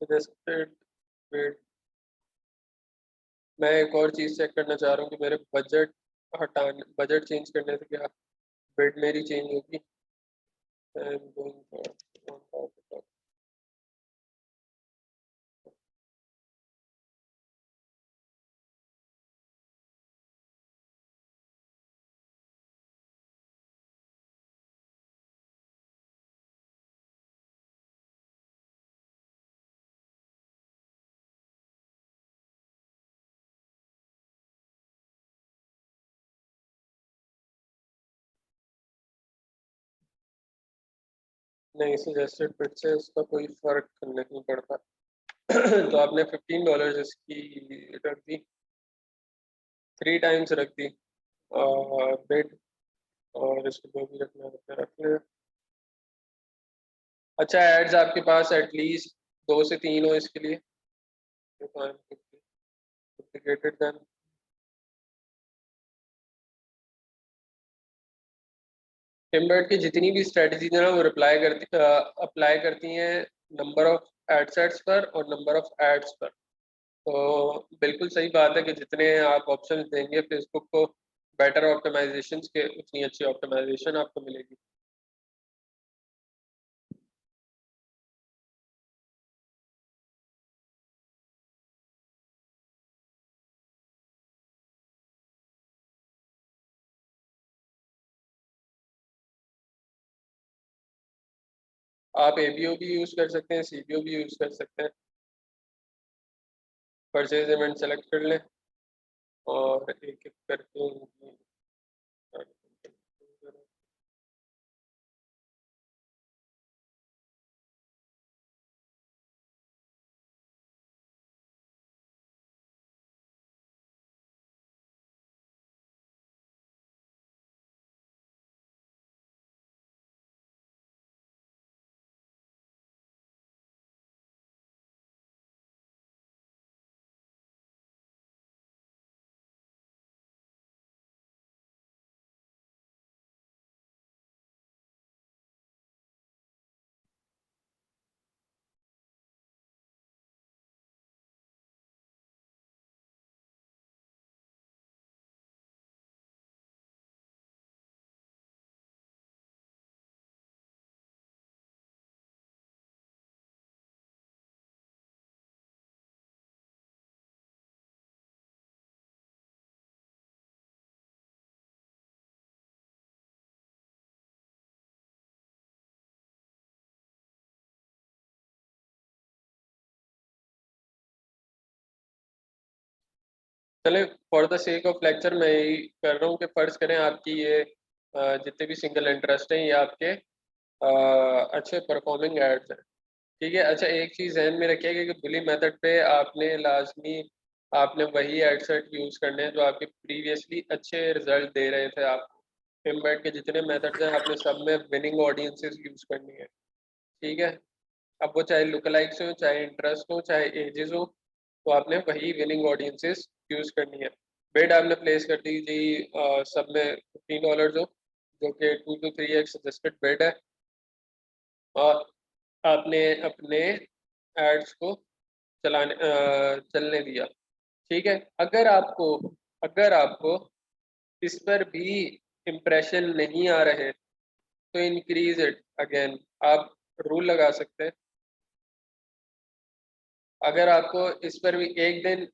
सजेस्टेड बिड, मैं एक और चीज़ चेक करना चाह रहा हूँ कि मेरे बजट चेंज करने से क्या बिड मेरी चेंज होगी। आई एम गोइंग फॉर नहीं, सजेस्टेड बिड से उसका कोई फर्क नहीं पड़ता। तो आपने $15 इसकी रख दी, 3 टाइम्स रख दी बिड, और इसको जो भी रखना है रख ले। अच्छा, एड्स आपके पास एटलीस्ट 2 से 3 हो इसके लिए, complicated then। टिम्बर्ट की जितनी भी स्ट्रेटजीज है ना वो अप्लाई करती हैं नंबर ऑफ एड सेट्स पर और नंबर ऑफ एड्स पर। तो बिल्कुल सही बात है कि जितने आप ऑप्शन देंगे फेसबुक को बेटर ऑप्टिमाइजेशन के उतनी अच्छी ऑप्टिमाइजेशन आपको मिलेगी। आप एबीओ भी यूज कर सकते हैं, सीबीओ भी यूज कर सकते हैं। परचेज इवेंट सेलेक्ट कर लें और एक एक करके चले। For the sake of lecture मैं यही कर रहा हूँ कि फर्ज करें आपकी ये जितने भी सिंगल इंटरेस्ट हैं ये आपके अच्छे परफॉर्मिंग एड्स हैं। ठीक है। अच्छा, एक चीज़ जहन में रखिएगा कि बुली मेथड पे आपने लाजमी आपने वही एड सेट यूज़ करने हैं जो आपके प्रीवियसली अच्छे रिजल्ट दे रहे थे। आपको एम्बेड के जितने मेथड्स हैं आपने सब में विनिंग ऑडियंसेस यूज़ करनी है। ठीक है। अब वो चाहे लुक लाइक्स हो, चाहे इंटरेस्ट हो, चाहे एजेस हो, तो आपने वही विनिंग ऑडियंसेस यूज़ करनी है। बेड आपने प्लेस कर दी जी सब में $15 जो कि 2 to 3x सजेस्टेड बेड है। और आपने अपने एड्स को चलने दिया। ठीक है। अगर आपको इस पर भी इम्प्रेशन नहीं आ रहे तो इंक्रीज इट अगेन। आप रूल लगा सकते हैं। अगर आपको इस पर भी एक दिन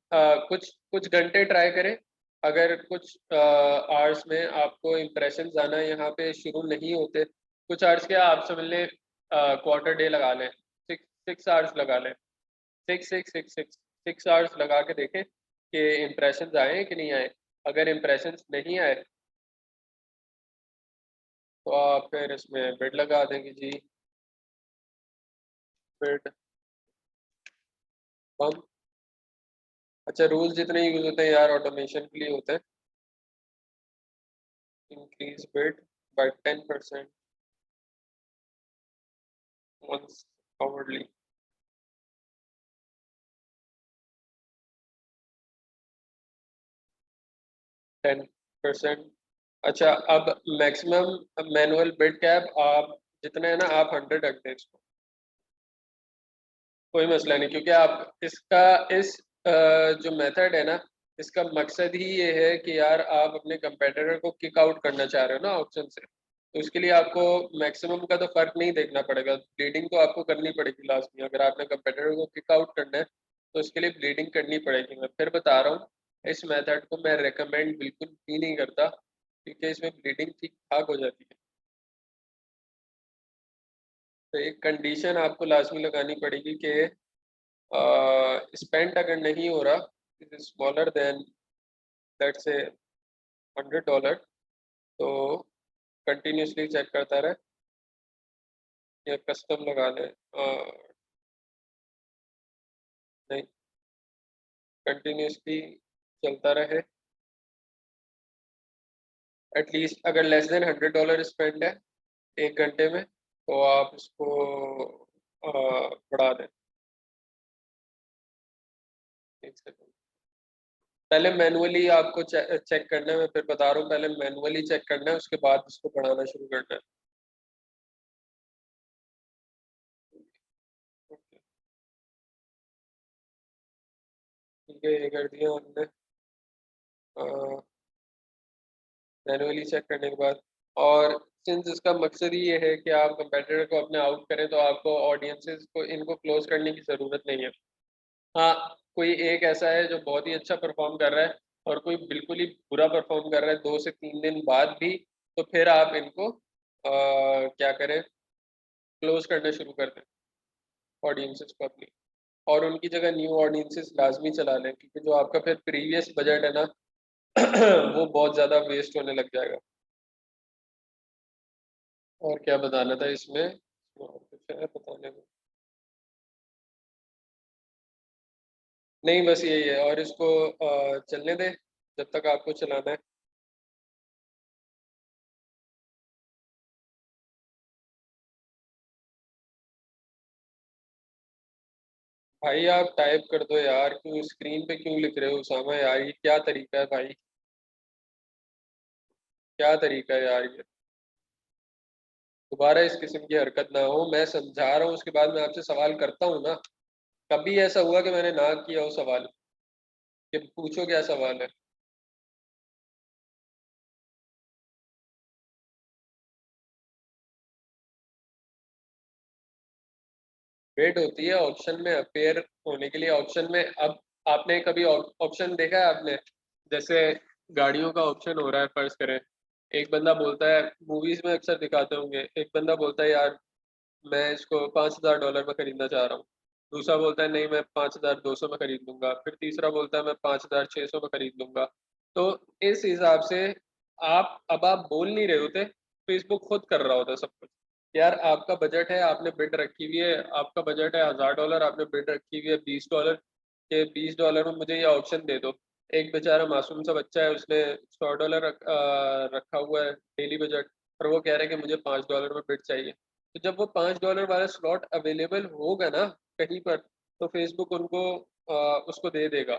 कुछ कुछ घंटे ट्राई करें। अगर कुछ आवर्स में आपको इम्प्रेशन आना यहाँ पे शुरू नहीं होते, कुछ आवर्स के आप समझ लें क्वार्टर डे लगा लें, 6 आवर्स लगा लें, 6 आवर्स लगा के देखें कि इम्प्रेशन आए कि नहीं आए। अगर इम्प्रेशन नहीं आए तो आप फिर इसमें बिड लगा देंगे जी। बिड बम। अच्छा, रूल्स जितने यूज होते हैं यार ऑटोमेशन के लिए होते हैं। Increase bid by 10% once hourly। 10%। अच्छा, अब मैक्सिमम मैनुअल बिड कैप आप जितने है ना आप 100 रख दें इसको। कोई मसला नहीं, क्योंकि आप इसका इस जो मेथड है ना इसका मकसद ही ये है कि यार आप अपने कंपेटिटर को किक आउट करना चाह रहे हो ना ऑप्शन से। तो इसके लिए आपको मैक्सिमम का तो फर्क नहीं देखना पड़ेगा, ब्लीडिंग तो आपको करनी पड़ेगी लाजमी। अगर आपने कंपेटिटर को किक आउट करना है तो इसके लिए ब्लीडिंग करनी पड़ेगी। मैं फिर बता रहा हूँ, इस मेथड को मैं रेकमेंड बिल्कुल भी नहीं करता क्योंकि इसमें ब्लीडिंग ठीक ठाक हो जाती है। तो एक कंडीशन आपको लाजमी लगानी पड़ेगी कि स्पेंड अगर नहीं हो रहा, is smaller than let's say $100, तो कंटिन्यूसली चेक करता रहे या कस्टम लगा ले। नहीं, कंटिन्यूसली चलता रहे। एटलीस्ट अगर लेस देन $100 स्पेंड है 1 घंटे में तो आप इसको बढ़ा दें। एक सेकंड, पहले मैनुअली आपको चेक करना है, मैं फिर बता रहा हूँ, पहले मैनुअली चेक करना है, उसके बाद उसको बढ़ाना शुरू करना है। ओके, ठीक है, ये कर दिया हमने मैनुअली चेक करने के बाद। और सिंस इसका मकसद ही ये है कि आप कंपेटिटर को अपने आउट करें, तो आपको ऑडियंसेस को इनको क्लोज करने की ज़रूरत नहीं है। हाँ, कोई एक ऐसा है जो बहुत ही अच्छा परफॉर्म कर रहा है और कोई बिल्कुल ही बुरा परफॉर्म कर रहा है 2 से 3 दिन बाद भी, तो फिर आप इनको क्या करें, क्लोज करना शुरू कर दें ऑडियंसेस को अपनी, और उनकी जगह न्यू ऑडियंसेस लाजमी चला लें, क्योंकि जो आपका फिर प्रीवियस बजट है ना वो बहुत ज़्यादा वेस्ट होने लग जाएगा। और क्या बताना था इसमें, और कुछ है बताने में? नहीं, बस यही है, और इसको चलने दें जब तक आपको चलाना है। भाई आप टाइप कर दो यार, क्यों स्क्रीन पे क्यों लिख रहे हो उसामा यार, ये क्या तरीका है भाई, क्या तरीका है यार ये। दोबारा इस किस्म की हरकत ना हो, मैं समझा रहा हूँ उसके बाद मैं आपसे सवाल करता हूँ ना। कभी ऐसा हुआ कि मैंने ना किया हो सवाल, कि पूछो क्या सवाल है? वेट होती है ऑप्शन में अपेयर होने के लिए, ऑप्शन में। अब आपने कभी ऑप्शन देखा है आपने, जैसे गाड़ियों का ऑप्शन हो रहा है, फर्ज करें, एक बंदा बोलता है, मूवीज में अक्सर दिखाते होंगे, एक बंदा बोलता है यार मैं इसको $5,000 में खरीदना चाह रहा हूँ, दूसरा बोलता है नहीं मैं 5,200 में खरीद लूंगा, फिर तीसरा बोलता है मैं 5,600 में खरीद लूंगा। तो इस हिसाब से आप बोल नहीं रहे होते, फेसबुक खुद कर रहा होता है सब कुछ। यार आपका बजट है, आपने बिड रखी हुई है, आपका बजट है $1,000, आपने बिड रखी हुई है $20 के, $20 में मुझे ये ऑप्शन दे दो। एक बेचारा मासूम सा बच्चा है, उसने $100 रखा हुआ है डेली बजट, और वो कह रहा है कि मुझे $5 में बिड चाहिए। तो जब वो $5 वाला स्लॉट अवेलेबल होगा ना कहीं पर, तो फेसबुक उनको उसको दे देगा।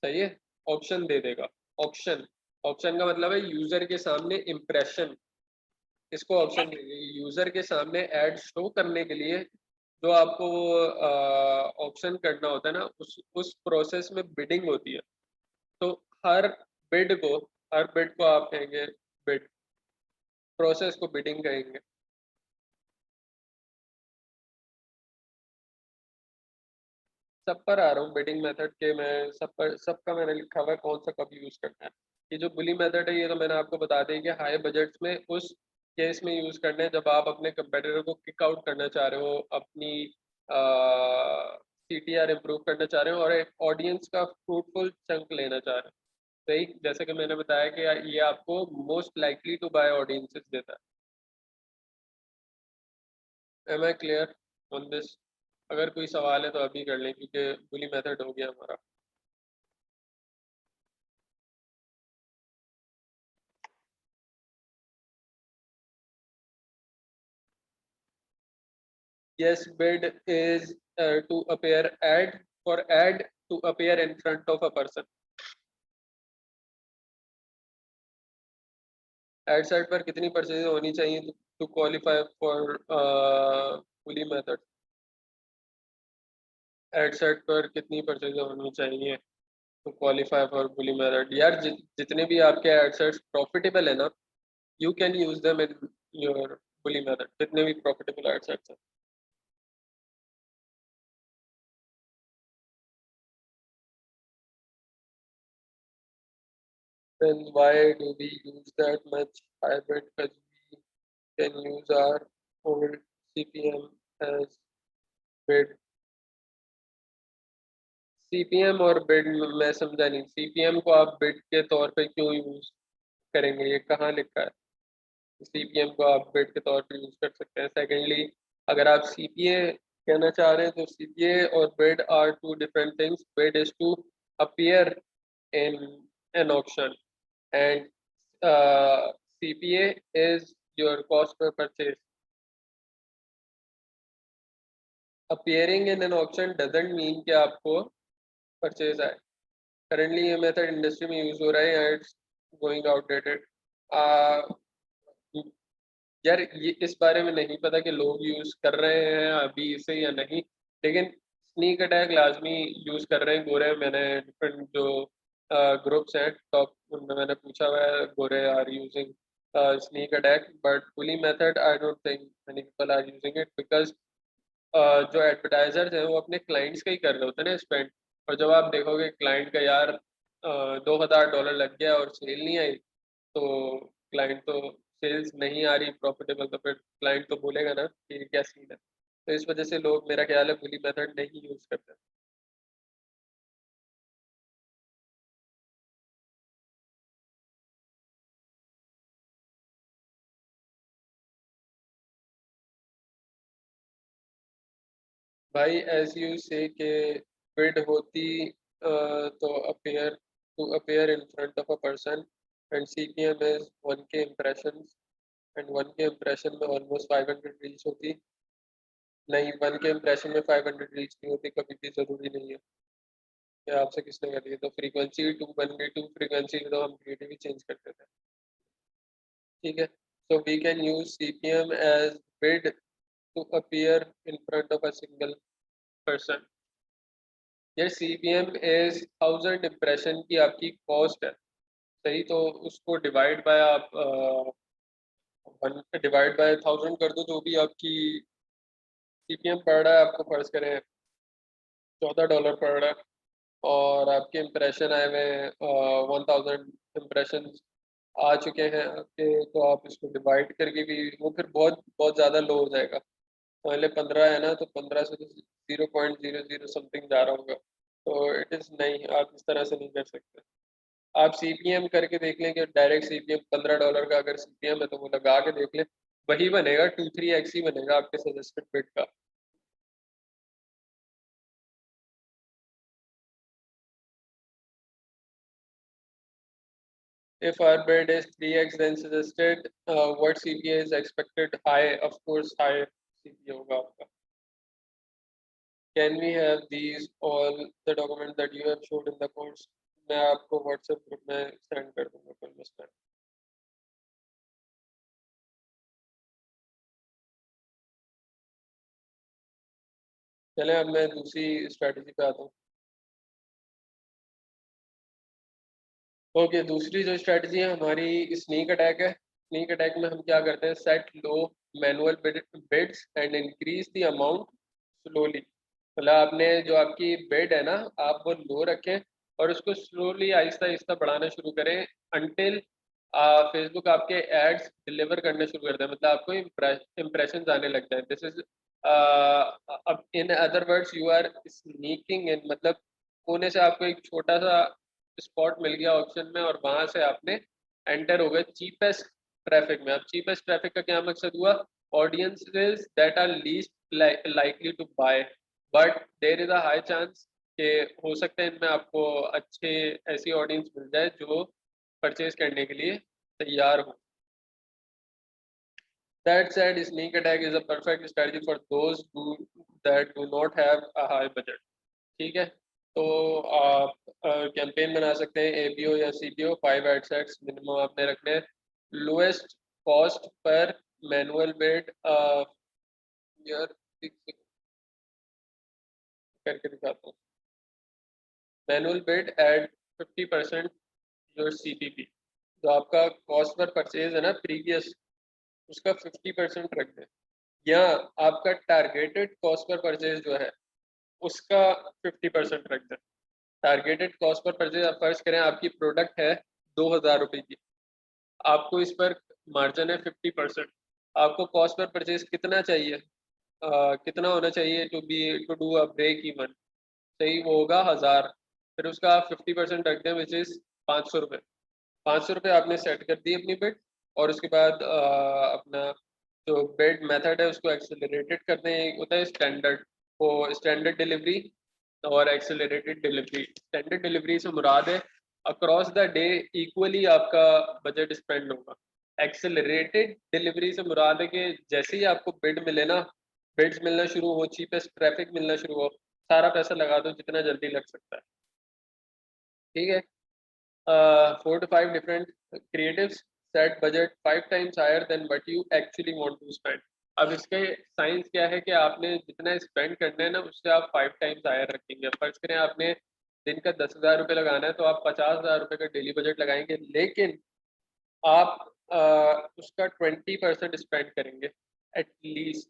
सही है, ऑप्शन दे देगा। ऑप्शन, ऑप्शन का मतलब है यूजर के सामने इम्प्रेशन, इसको ऑप्शन देंगे यूजर के सामने ऐड शो करने के लिए। जो आपको ऑप्शन करना होता है ना, उस प्रोसेस में बिडिंग होती है। तो हर बिड को हर बिड को आप कहेंगे बिड, प्रोसेस को बिडिंग कहेंगे। सब पर आ रहा हूँ बिडिंग मेथड के, मैं सब पर, सबका मैंने लिखा हुआ है कौन सा कब यूज करना है। ये जो बुली मेथड है, ये तो मैंने आपको बता दिया कि हाई बजट्स में उस केस में यूज करना है जब आप अपने कंपेटिटर को किक आउट करना चाह रहे हो, अपनी CTR इम्प्रूव करना चाह रहे हो, और एक ऑडियंस का फ्रूटफुल चंक लेना चाह रहे हो। सही, जैसे कि मैंने बताया कि ये आपको most likely to buy audiences देता है। Am I clear on this? अगर कोई सवाल है तो अभी कर लें, क्योंकि बुली मेथड हो गया हमारा। Yes, bid is to appear ad, for ad to appear in front of a person. Ad set पर कितनी परचेज होनी चाहिए to qualify for pulley method? Ad set पर कितनी परचेज होनी चाहिए to qualify for pulley method? यार जितने भी आपके एड साइड्स प्रॉफिटेबल है ना, you can use them in your pulley method, जितने भी प्रॉफिटेबल एड साइड्स हैं। Then why do we use that much hybrid? Because we can use our old CPM as bid। CPM और bid मैं समझा नहीं, CPM को आप bid के तौर पे क्यों यूज करेंगे, ये कहाँ लिखा है? CPM को आप बिड के तौर पे यूज कर सकते हैं। सेकेंडली, अगर आप CPA कहना चाह रहे हैं, तो CPA और bid are two different things. Bid is to appear in an auction, and CPA is your cost per purchase। Appearing in an auction doesn't mean कि आपको परचेज आए। करंटली ये मेथड इंडस्ट्री में यूज हो रहा है, it's going outdated. यार ये इस बारे में नहीं पता कि लोग यूज कर रहे हैं अभी इसे या नहीं, लेकिन स्नीक अटैक लाजमी यूज कर रहे हैं गोरे। मैंने डिफरेंट जो ग्रुप्स हैं टॉप, उनमें मैंने पूछा हुआ है, गोरे are using sneak attack, but fully method I don't think many people are using it, because जो एडवर्टाइजर्स हैं वो अपने क्लाइंट्स का ही कर रहे होते हैं ना स्पेंड। और जब आप देखोगे क्लाइंट का यार $2000 लग गया और सेल नहीं आई, तो क्लाइंट तो सेल्स नहीं आ रही प्रॉफिटेबल, तो फिर क्लाइंट तो बोलेगा ना कि ये क्या सीन है। तो इस वजह से लोग मेरा ख्याल है फुली मेथड नहीं यूज करते। भाई एज यू से के बिड होती तो appear to appear in front of a person and CPM is 1K impression, and 1K impression में ऑलमोस्ट 500 रीच होती। नहीं, 1K इम्प्रेशन में 500 रीच नहीं होती, कभी भी जरूरी नहीं है। या आपसे किसने कर दिया? तो फ्रीक्वेंसी टू बन गई, टू फ्रीक्वेंसी तो हम क्रिएटिव चेंज करते थे। ठीक है, so we can use CPM as bid to appear in front of a single person. ये सीपीएम इज 1000 इम्प्रेशन की आपकी कॉस्ट है, सही? तो उसको डिवाइड बाय आप वन डिवाइड बाय 1000 कर दो, जो भी आपकी सीपीएम पड़ रहा है आपको, फर्ज करें $14 पड़ रहा है, और आपके इम्प्रेशन आए हुए 1000 इम्प्रेशन आ चुके हैं आपके, तो आप इसको डिवाइड करके भी वो फिर बहुत बहुत ज़्यादा लो हो जाएगा। पहले 15 है ना, तो 15 से तो 0.00 समथिंग जा रहा होगा, तो इट इज़ नहीं, आप इस तरह से नहीं कर सकते। आप सीपीएम करके देख लें कि डायरेक्ट सीपीएम $15 का अगर सीपीएम है तो वो लगा के देख लें, वही बनेगा, 2-3x ही बनेगा आपके सजेस्टेड बिट का। If our bid is 3x then suggested, what CPA is expected? High, of course, high CPA होगा आपका। Can we have these all the documents that you have showed in the course? मैं आपको WhatsApp group में send कर दूंगा कल में। चले अब मैं दूसरी स्ट्रेटजी पे आता हूँ। ओके, दूसरी जो स्ट्रेटजी है हमारी स्नीक अटैक है। स्नीक अटैक में हम क्या करते हैं? Set low manual bids and increase the amount slowly. मतलब आपने जो आपकी बिड है ना, आप वो लो रखें और उसको स्लोली आहिस्ता आहिस्ता बढ़ाना शुरू करें, अनटिल फेसबुक आपके एड्स डिलीवर करना शुरू कर दे, मतलब आपको इम्प्रेशन आने लग जाए। दिस इज अब in other words you are sneaking in, मतलब कोने से आपको एक छोटा सा स्पॉट मिल गया ऑप्शन में और वहां से आपने एंटर हो गए चीपेस्ट ट्रैफिक में। अब चीपेस्ट ट्रैफिक का क्या मकसद हुआ? Audiences that are least likely to buy, but there is a high chance कि हो सकता है इनमें आपको अच्छे ऐसी ऑडियंस मिल जाए जो परचेज करने के लिए तैयार हो। That said, sneak attack is a perfect strategy for those who that do not have a high budget. ठीक है, तो आप कैंपेन बना सकते हैं एबीओ या सीबीओ, 5 एड सेट्स मिनिमम आपने रखने हैं। लोएस्ट कॉस्ट पर मैनुअल बिड, यार करके दिखाता हूँ। Manual bid add 50% your CPP. जो आपका कॉस्ट पर परचेज है ना प्रीवियस, उसका 50% रख दें, या आपका टारगेटेड कॉस्ट पर परचेज जो है उसका 50% रख दें। टारगेटेड कॉस्ट पर परचेज आप फर्ज करें आपकी प्रोडक्ट है ₹2000 की, आपको इस पर मार्जिन है 50%। आपको कॉस्ट पर परचेज कितना चाहिए? कितना होना चाहिए to do a break even? सही, वो होगा 1000। फिर उसका आप 50% रख दें, विच इज ₹500। ₹500 आपने सेट कर दी अपनी बिड, और उसके बाद अपना जो बिड मेथड है उसको एक्सेलरेटेड कर दें। एक होता है स्टैंडर्ड, वो स्टैंडर्ड डिलीवरी और एक्सेलरेटेड डिलीवरी। स्टैंडर्ड डिलीवरी से मुराद है अक्रॉस द डे इक्वली आपका बजट स्पेंड होगा। एक्सेलरेटेड डिलीवरी से मुराद है कि जैसे ही आपको बिड मिले ना, बिड्स मिलना शुरू हो, चीपेस्ट ट्रैफिक मिलना शुरू हो, सारा पैसा लगा दो जितना जल्दी लग सकता है। ठीक है। 4 to 5 different creatives, set budget 5 times higher than what you actually want to spend. अब इसके साइंस क्या है कि आपने जितना स्पेंड करना है ना उससे आप 5 times हायर रखेंगे। फर्ज करें आपने दिन का 10,000 रुपये लगाना है तो आप 50,000 रुपये का डेली बजट लगाएंगे, लेकिन आप उसका 20% स्पेंड करेंगे at least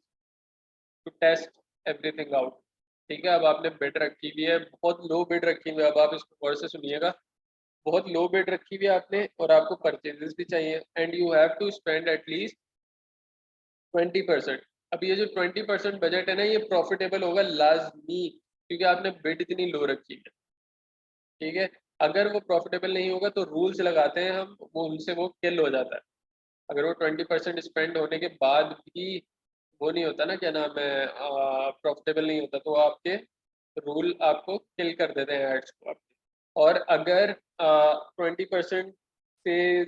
to test everything out. ठीक है, अब आपने बिड रखी हुई है, बहुत लो बिड रखी हुई है। अब आप इसको गौर से सुनिएगा, बहुत लो बिड रखी हुई है आपने और आपको परचेजेस भी चाहिए and you have to spend at least 20%। अब ये जो 20% बजट है ना, ये प्रॉफिटेबल होगा लाजमी, क्योंकि आपने बिड इतनी लो रखी है। ठीक है, अगर वो प्रॉफिटेबल नहीं होगा तो रूल्स लगाते हैं हम, वो उनसे वो किल हो जाता है। अगर वो 20% स्पेंड होने के बाद भी वो नहीं होता ना, क्या नाम है, प्रॉफिटेबल नहीं होता, तो आपके रूल आपको किल कर देते हैं एड्स को आपके। और अगर 20% से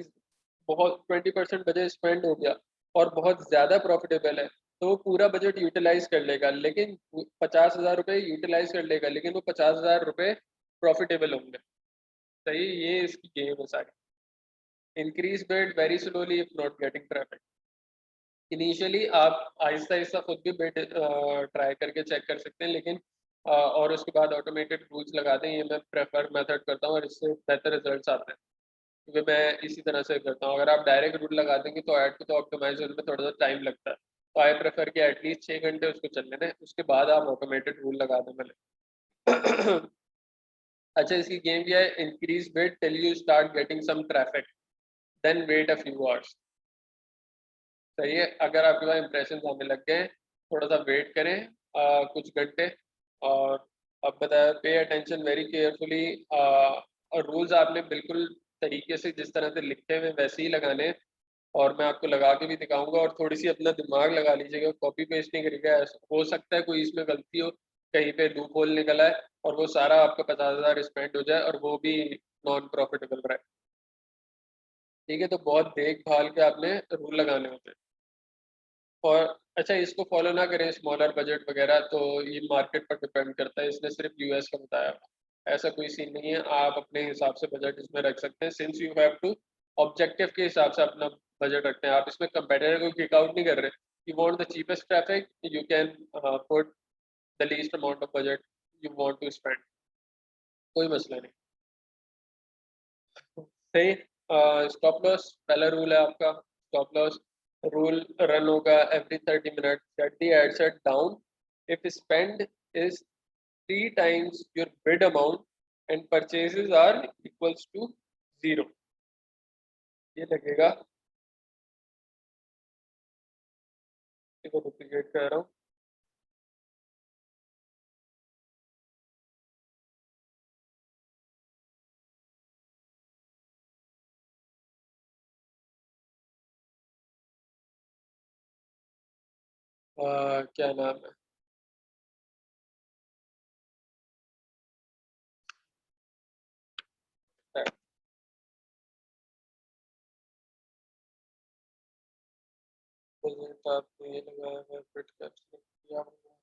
बहुत 20% बजट स्पेंड हो गया और बहुत ज़्यादा प्रॉफिटेबल है तो वो पूरा बजट यूटिलाइज कर लेगा, लेकिन 50,000 रुपये यूटिलाइज कर लेगा, लेकिन वो 50,000 रुपये प्रॉफिटेबल होंगे। सही, ये इसकी गेम है सारी। Increase bid very slowly if not getting traffic. Initially आप आहिस्ता आहिस्ता खुद भी बिड ट्राई करके चेक कर सकते हैं, लेकिन और उसके बाद ऑटोमेटेड रूल्स लगा दें, ये मैं प्रेफर मेथड करता हूँ और इससे बेहतर रिजल्ट्स आते हैं, क्योंकि मैं इसी तरह से करता हूँ। अगर आप डायरेक्ट रूल लगा देंगे तो ऐड को तो ऑप्टिमाइज होने में थोड़ा सा टाइम लगता है, तो आई प्रेफर कि एटलीस्ट 6 घंटे उसको चलने दें, उसके बाद आप ऑटोमेटेड रूल लगा दें पहले। अच्छा, इसकी गेम क्या है, increase bid till you start getting some traffic, then wait a few hours. सही है, अगर आपके पास इंप्रेशन आने लग गए थोड़ा सा वेट करें कुछ घंटे। और अब बताया, पे अटेंशन वेरी केयरफुली, और रूल्स आपने बिल्कुल तरीके से जिस तरह से लिखे हुए वैसे ही लगाने हैं। और मैं आपको लगा के भी दिखाऊंगा, और थोड़ी सी अपना दिमाग लगा लीजिएगा, कॉपी पेस्ट नहीं करिएगा। हो सकता है कोई इसमें गलती हो, कहीं पे लूप होल निकला है और वो सारा आपका 50,000 स्पेंड हो जाए और वो भी नॉन प्रॉफिटेबल रहे। ठीक है, तो बहुत देखभाल के आपने रूल लगाने होते हैं। और अच्छा, इसको फॉलो ना करें स्मॉलर बजट वगैरह, तो ये मार्केट पर डिपेंड करता है, इसने सिर्फ यूएस का बताया, ऐसा कोई सीन नहीं है। आप अपने हिसाब से बजट इसमें रख सकते हैं, since you have to objective के हिसाब से अपना बजट रखते हैं। आप इसमें कंपेटिटर को किक आउट नहीं कर रहे। You want the cheapest traffic, you can put the least amount of budget you want to spend, कोई मसला नहीं। सही। स्टॉप लॉस पहला रूल है आपका। स्टॉप लॉस रूल रन होगा every 30 minute, set the ad set down if spend is 3 times your bid amount and purchases are equals to 0। ये लगेगा, इसको डुप्लीकेट कर रहा हूँ। क्या नाम है, बजट आपने ये लगाया है, बिड कैप्चर किया हुआ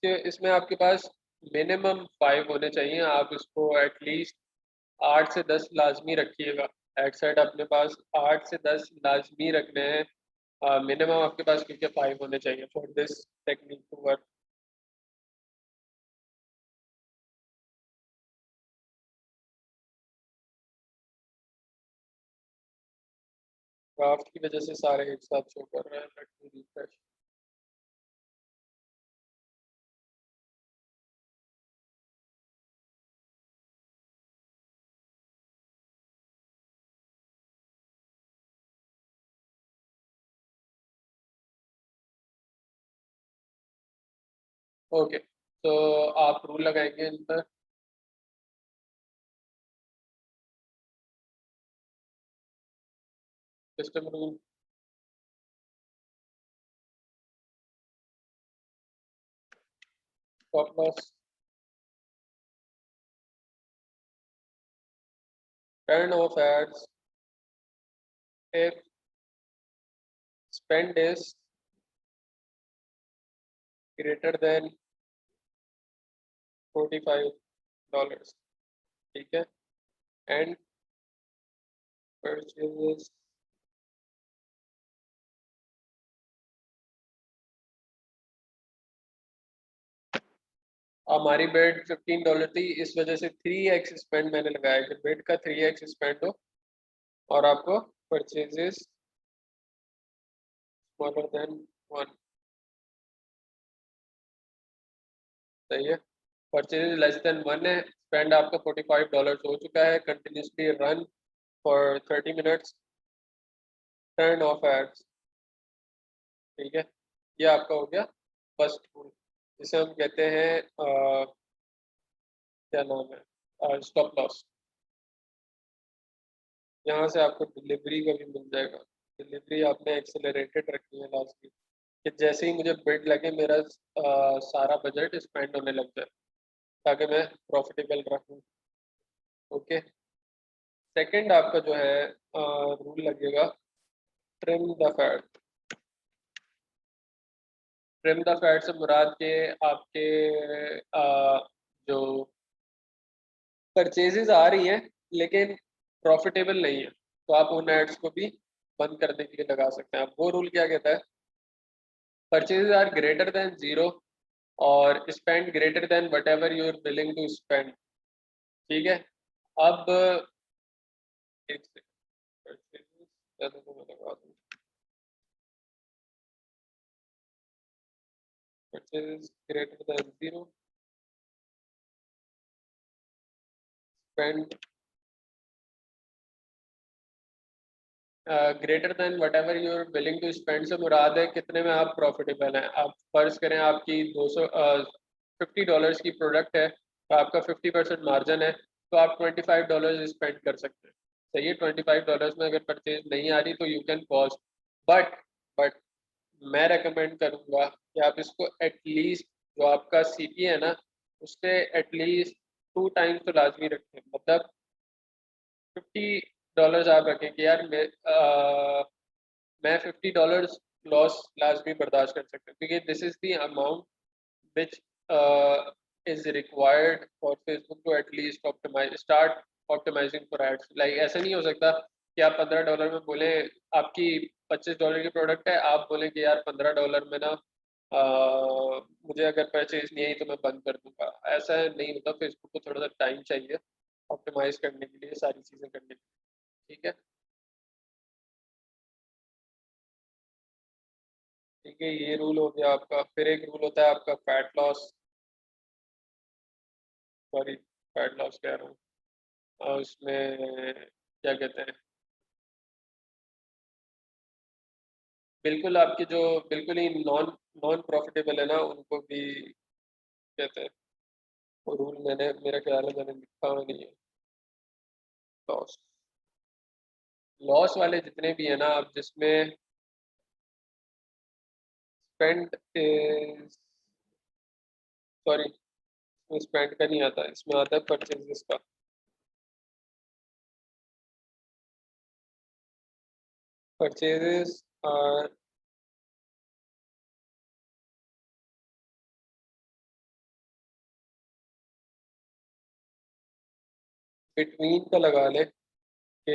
है। इसमें आपके पास मिनिमम 5 होने चाहिए, आप इसको एटलीस्ट 8 से 10 लाजमी रखिएगा। एडसेट अपने पास 8 से 10 लाजमी रखने हैं मिनिमम आपके पास, क्योंकि 5 होने चाहिए for this technique to work. Draft की वजह से सारे एक साथ शो कर रहे हैं, लेट मी रिफ्रेश। ओके, तो आप रूल लगाएंगे इन पर। System rule, stop loss, turn off ads if spend is greater than $45, ठीक है, and purchases हमारी बेड $15 थी, इस वजह से 3x स्पेंड मैंने लगाया कि बेड का 3x स्पेंड हो और आपको परचेजेस स्मॉलर देन 1, सही है। परचेज लेस देन 1 है, स्पेंड आपका $45 हो चुका है, continuously run for 30 minutes, turn off ads, ठीक है। ये आपका हो गया फर्स्ट रूल, जिसे हम कहते हैं क्या नाम है, स्टॉप लॉस। यहाँ से आपको डिलीवरी का भी मिल जाएगा, डिलीवरी आपने एक्सेलरेटेड रखनी है लास्ट की, कि जैसे ही मुझे बिड लगे मेरा सारा बजट स्पेंड होने लग जाए ताकि मैं प्रॉफिटेबल रहूँ। ओके, सेकंड आपका जो है रूल लगेगा trim the fat. Trim the fat से मुराद के आपके जो परचेजेस आ रही हैं लेकिन प्रॉफिटेबल नहीं है, तो आप उन एड्स को भी बंद करने के लिए लगा सकते हैं। अब वो रूल क्या कहता है, परचेजेस आर ग्रेटर देन 0 और spend greater than whatever you are willing to spend, ठीक है। अब एक purchases greater than 0, spend greater than whatever you are willing to spend से मुराद है कितने में आप प्रॉफिटेबल हैं। आप फर्ज करें आपकी 50 डॉलर्स की प्रोडक्ट है, तो आपका 50% मार्जिन है, तो आप $25 स्पेंड कर सकते हैं, सही है। $25 में अगर परचेज नहीं आ रही तो यू कैन पॉज, बट मैं रेकमेंड करूंगा कि आप इसको एटलीस्ट जो आपका सीपी है ना उससे एटलीस्ट 2 टाइम्स तो लाजमी रखें, मतलब $50 आप रखें कि यार मैं $50 लॉस लाजमी बर्दाश्त कर सकता हूँ, क्योंकि this is the amount which is required for Facebook to at least optimise start optimising for ads. Like ऐसा नहीं हो सकता कि आप $15 में बोले, आपकी $25 की प्रोडक्ट है, आप बोले कि यार $15 में ना मुझे अगर परचेज नहीं आई तो मैं बंद कर दूंगा। ऐसा नहीं होता, फेसबुक को थोड़ा सा टाइम चाहिए ऑप्टिमाइज करने के लिए, सारी चीज़ें करने के लिए, ठीक है। ठीक है, ये रूल हो गया आपका। फिर एक रूल होता है आपका fat loss, sorry fat loss कह रहा हूँ, उसमें क्या कहते हैं, बिल्कुल आपके जो बिल्कुल ही नॉन नॉन प्रॉफिटेबल है ना उनको भी कहते हैं। वो रूल मैंने, मेरा ख्याल है मैंने लिखा हुआ नहीं है। लॉस, लॉस वाले जितने भी है ना, आप जिसमें स्पेंड इज, सॉरी इसमें स्पेंड का नहीं आता, इसमें आता है परचेजेस का। परचेजेस आर बिटवीन का लगा ले कि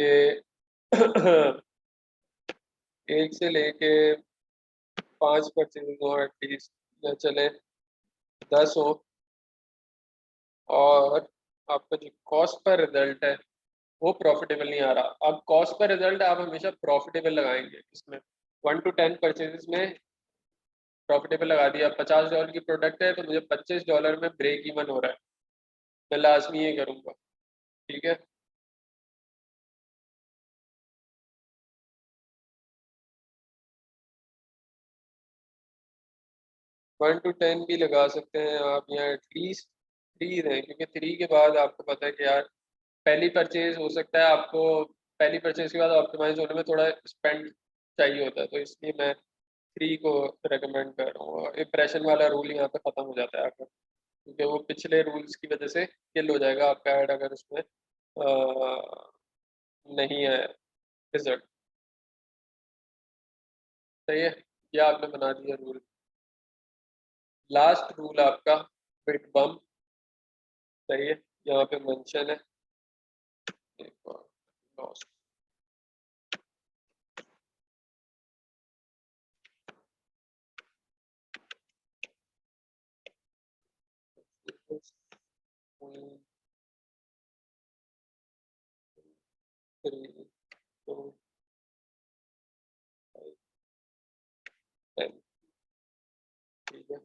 एक से लेके 5 परचेज हो एटलीस्ट, या चले 10 हो, और आपका जो कॉस्ट पर रिजल्ट है वो प्रॉफिटेबल नहीं आ रहा। अब कॉस्ट पर रिजल्ट आप हमेशा प्रॉफिटेबल लगाएंगे, इसमें 1 to 10 परचेजेस में प्रॉफिटेबल लगा दिया। $50 की प्रोडक्ट है तो मुझे $25 में ब्रेक इवन हो रहा है, मैं लाजमी ये करूँगा, ठीक है। 1 to 10 भी लगा सकते हैं आप, या एटलीस्ट 3 रहें, क्योंकि 3 के बाद आपको पता है कि यार पहली परचेज हो सकता है आपको, पहली परचेज के बाद ऑप्टिमाइज होने में थोड़ा स्पेंड चाहिए होता है, तो इसलिए मैं 3 को रेकमेंड कर रहा हूँ। इम्प्रेशन वाला रूल यहाँ पे ख़त्म हो जाता है आपका, क्योंकि वो पिछले रूल्स की वजह से किल हो जाएगा आपका ऐड अगर उसमें नहीं है रिजल्ट, सही है। या आपने बना दिया रूल, लास्ट रूल आपका बिट बम, सही है, यहाँ पे मेंशन है। एक और lost। थ्री, टू, फाइव, 10, ठीक है।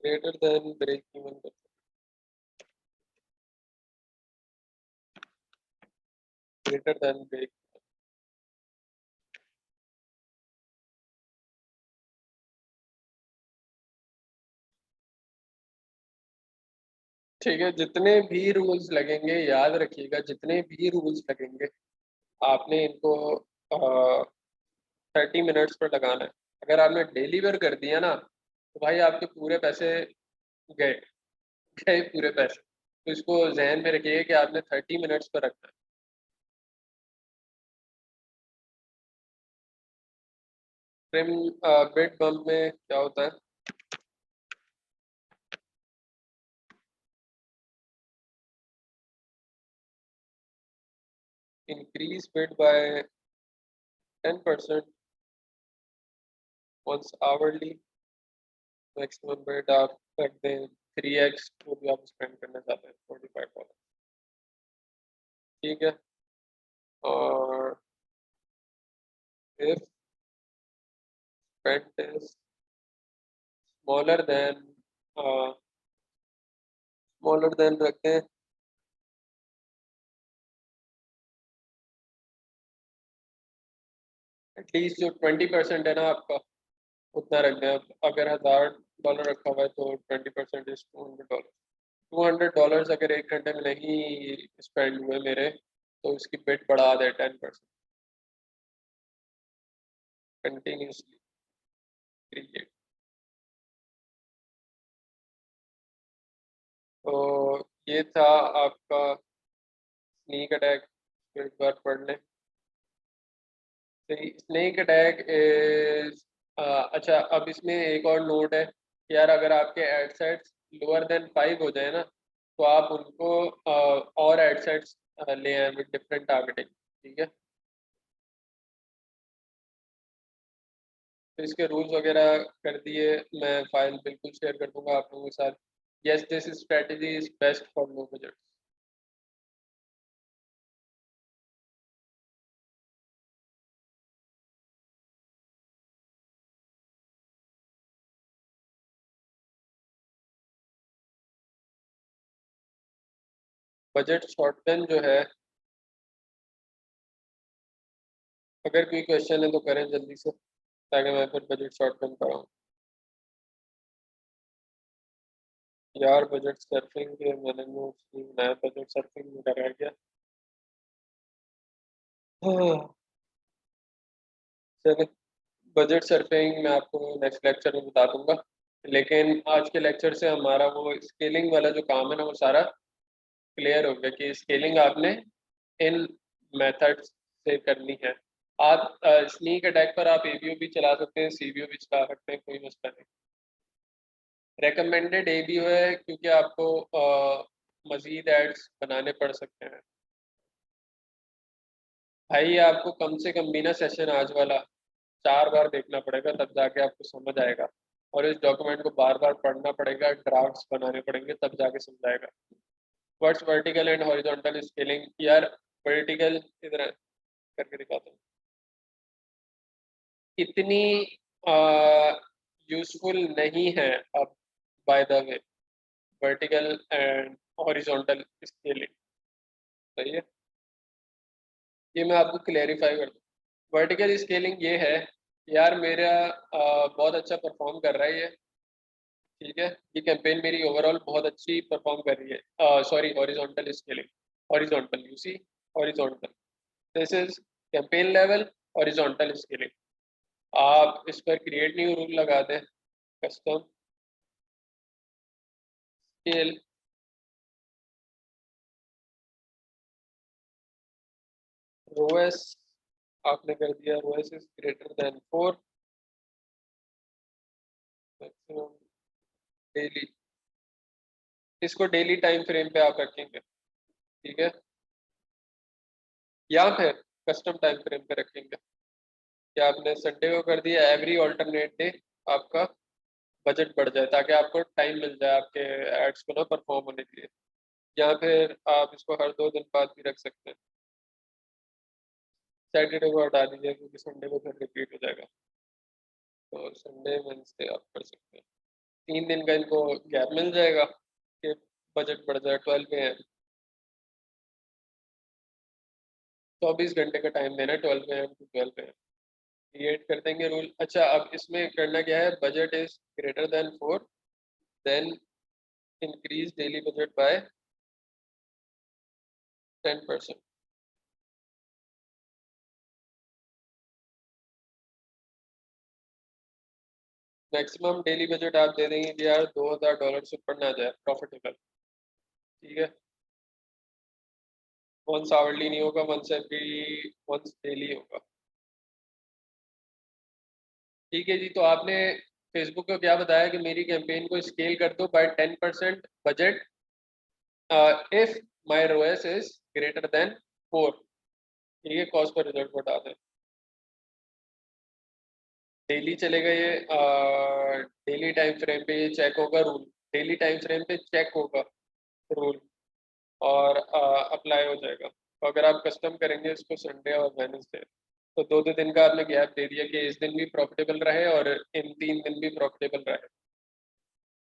Greater than break even, greater than break. ठीक है, जितने भी रूल्स लगेंगे याद रखिएगा, जितने भी रूल्स लगेंगे आपने इनको 30 मिनट्स पर लगाना है। अगर आपने डिलीवर कर दिया ना तो भाई आपके पूरे पैसे गए, गए पूरे पैसे। तो इसको जहन में रखिए कि आपने 30 मिनट्स पर रखना है। ट्रिम बिट बम्प में क्या होता है? Increase bid by 10% once hourly, maximum bid आप रख दें 3x, जो भी आप स्पेंड करना चाहते हैं $45, ठीक है। और if spent is smaller than रखते हैं एटलीस्ट, जो 20% है ना आपका, उतना रख दें। अब अगर $1000 रखा हुआ है तो 20% इज $200। $200 अगर 1 घंटे में नहीं स्पेंड हुए मेरे, तो इसकी बिट बढ़ा दे 10% कंटिन्यूसली क्रिएट। तो ये था आपका स्नीक अटैक, एक बार पढ़ लें। स्नेक अटैक इज, अच्छा अब इसमें एक और नोट है कि यार अगर आपके एडसेट्स लोअर देन 5 हो जाए ना तो आप उनको और एडसेट्स ले आए विद डिफरेंट टारगेटिंग, ठीक है। तो इसके रूल्स वगैरह कर दिए, मैं फाइल बिल्कुल शेयर कर दूंगा आप लोगों के साथ। Yes, this strategy is best for low budget. Budget shortcut जो है, अगर कोई क्वेश्चन है तो करें जल्दी से, ताकि मैं फिर बजट शॉर्टकट कराऊँ। यार बजट सर्फिंग के मैंने नोट्स नहीं बनाया, बजट सर्फिंग में रह गया। हाँ, चलिए, बजट सर्फिंग मैं आपको नेक्स्ट लेक्चर में बता दूंगा। लेकिन आज के लेक्चर से हमारा वो स्केलिंग वाला जो काम है ना वो सारा क्लियर हो गया कि स्केलिंग आपने इन मेथड्स से करनी है। आप स्नीक अटैक पर आप एबीओ भी चला सकते हैं, सीबीओ भी चला सकते हैं, कोई मसला नहीं। रेकमेंडेड एबीओ है क्योंकि आपको मजीद एड्स बनाने पड़ सकते हैं। भाई आपको कम से कम भी ना सेशन आज वाला 4 बार देखना पड़ेगा, तब जाके आपको समझ आएगा। और इस डॉक्यूमेंट को बार बार पढ़ना पड़ेगा, ड्राफ्ट्स बनाने पड़ेंगे, तब जाके समझ आएगा। What's vertical and horizontal scaling? यार वर्टिकल इधर करके दिखाता हूँ। इतनी यूजफुल नहीं है अब, by the way, vertical and horizontal scaling, सही है। ये मैं आपको क्लेरिफाई कर दूँ। वर्टिकल स्केलिंग ये है, यार मेरा बहुत अच्छा परफॉर्म कर रहा है ये, ठीक है, ये कैंपेन मेरी ओवरऑल बहुत अच्छी परफॉर्म कर रही है। Sorry, horizontal scaling, horizontal you see, horizontal, this is campaign level, horizontal scaling. आप इस पर क्रिएट न्यू रूल लगा दें, कस्टम स्केल रोएस आपने कर दिया, ROAS is greater than 4, maximum daily, इसको डेली टाइम फ्रेम पे आप रखेंगे, ठीक है, या फिर कस्टम टाइम फ्रेम पे रखेंगे कि आपने संडे को कर दिया, एवरी ऑल्टरनेट डे आपका बजट बढ़ जाए ताकि आपको टाइम मिल जाए आपके एड्स को ना परफॉर्म होने के लिए, या फिर आप इसको हर 2 दिन बाद भी रख सकते हैं। सैटरडे को हटा दीजिए क्योंकि संडे को फिर रिपीट हो जाएगा, तो संडे वेंसडे आप कर सकते हैं। 3 दिन का इनको गैप मिल जाएगा कि बजट बढ़ जाए 12 AM, 24 घंटे का टाइम देना है, 12 AM टू 12 AM क्रिएट कर देंगे रूल। अच्छा, अब इसमें करना क्या है, budget is greater than 4, then increase daily budget by 10%। Maximum daily budget आप दे देंगे कि यार $2000 से ऊपर ना जाए, प्रॉफिटेबल, ठीक है, वंस आवरली नहीं होगा, वंस डेली होगा, ठीक है जी। तो आपने फेसबुक को क्या बताया कि मेरी कैंपेन को स्केल कर दो by 10% budget if my ROAS is greater than 4, ठीक है, कॉस्ट पर रिजल्ट को डाल दें, डेली चलेगा ये, डेली टाइम फ्रेम पे ये चेक होगा रूल, डेली टाइम फ्रेम पे चेक होगा रूल और अप्लाई हो जाएगा। तो अगर आप कस्टम करेंगे इसको संडे और वेडनेसडे, तो 2-2 दिन का आपने गैप दे दिया कि इस दिन भी प्रॉफिटेबल रहे और इन 3 दिन भी प्रॉफिटेबल रहे,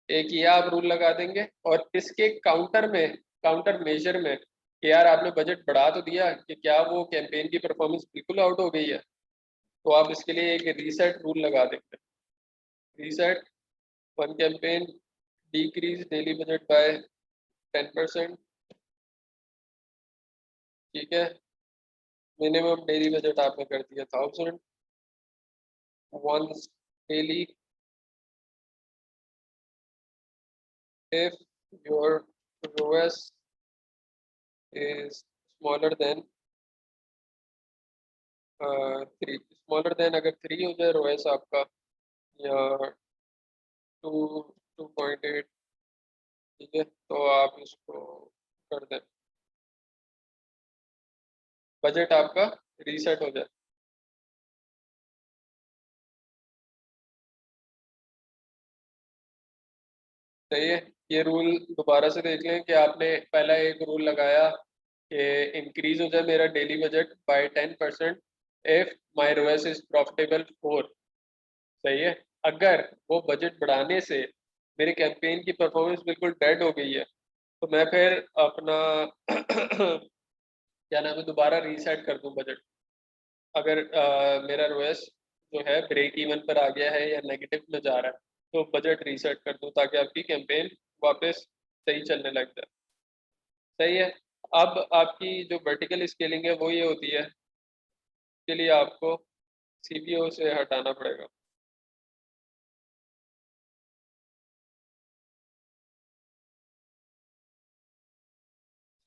एक ये आप रूल लगा देंगे। और इसके काउंटर मेजर में कि यार आपने बजट बढ़ा तो दिया कि क्या वो कैंपेन की परफॉर्मेंस बिल्कुल आउट हो गई है, तो आप इसके लिए एक रीसेट रूल लगा देंगे, reset one campaign decrease daily budget by 10%, ठीक है, मिनिमम डेली बजट आपने कर दिया 1000 once daily if your ROAS is smaller than 3, smaller than अगर 3 हो जाए ROAS आपका, या 2.8, ठीक है, तो आप इसको कर दें, बजट आपका रीसेट हो जाए। सही है, ये रूल दोबारा से देख लें कि आपने पहला एक रूल लगाया कि इंक्रीज हो जाए मेरा daily budget by 10% if my ROAS is profitable 4, सही है, अगर वो बजट बढ़ाने से मेरी कैंपेन की परफॉर्मेंस बिल्कुल डेड हो गई है, तो मैं फिर अपना क्या नाम है दोबारा रीसेट कर दूं बजट, अगर मेरा रोएस जो है ब्रेक इवन पर आ गया है या नेगेटिव में जा रहा है, तो बजट रीसेट कर दूं ताकि आपकी कैंपेन वापस सही चलने लग जाए। सही है, अब आपकी जो वर्टिकल स्केलिंग है वो ये होती है, के लिए आपको सीपीओ से हटाना पड़ेगा,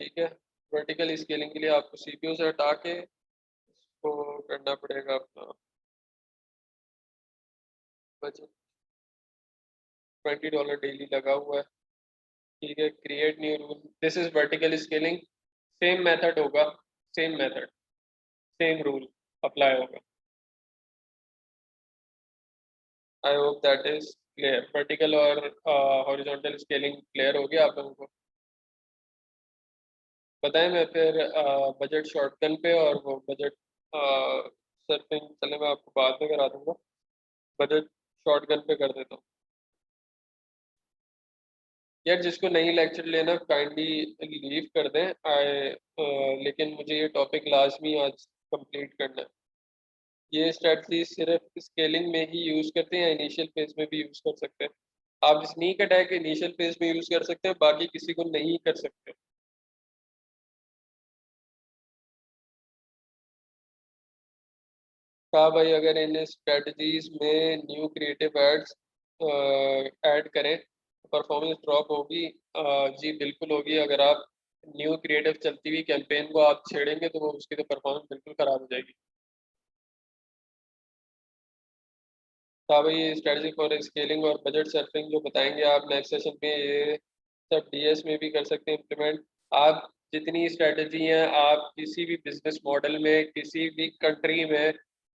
ठीक है, वर्टिकल स्केलिंग के लिए आपको सीपीयू से हटा के इसको करना पड़ेगा अपना बजट, $20 डेली लगा हुआ है, ठीक है, create new rule, this is vertical scaling, same method होगा, same method, same rule apply होगा। I hope that is clear, vertical और हॉरिजॉन्टल स्केलिंग क्लियर हो गया आप लोगों को। बताएं मैं फिर बजट शॉर्टकन पे और वो बजट सर्फिंग चले मैं आपको बाद में करा दूंगा, बजट शॉर्टकन पे कर देता हूँ। यार जिसको नहीं लेक्चर लेना काइंडली लीव कर दें लेकिन मुझे ये टॉपिक लाजमी आज कंप्लीट करना है। ये स्ट्रेटजी सिर्फ स्केलिंग में ही यूज करते हैं या इनिशियल फेज में भी यूज कर सकते हैं? आप स्नीक अटैक इनिशियल फेज में यूज कर सकते हैं, बाकी किसी को नहीं कर सकते। कहा भाई अगर इन स्ट्रेटजीज में न्यू क्रिएटिव एड्स ऐड करें परफॉर्मेंस ड्रॉप होगी। जी बिल्कुल होगी। अगर आप न्यू क्रिएटिव चलती हुई कैंपेन को आप छेड़ेंगे तो वो उसकी तो परफॉर्मेंस बिल्कुल खराब हो जाएगी। तो आप ये स्ट्रेटजी फॉर स्केलिंग और बजट सर्फिंग जो बताएंगे आप नेक्स्ट सेशन में, ये सब डीएस में भी कर सकते हैं इम्प्लीमेंट। आप जितनी स्ट्रेटजी हैं आप किसी भी बिजनेस मॉडल में किसी भी कंट्री में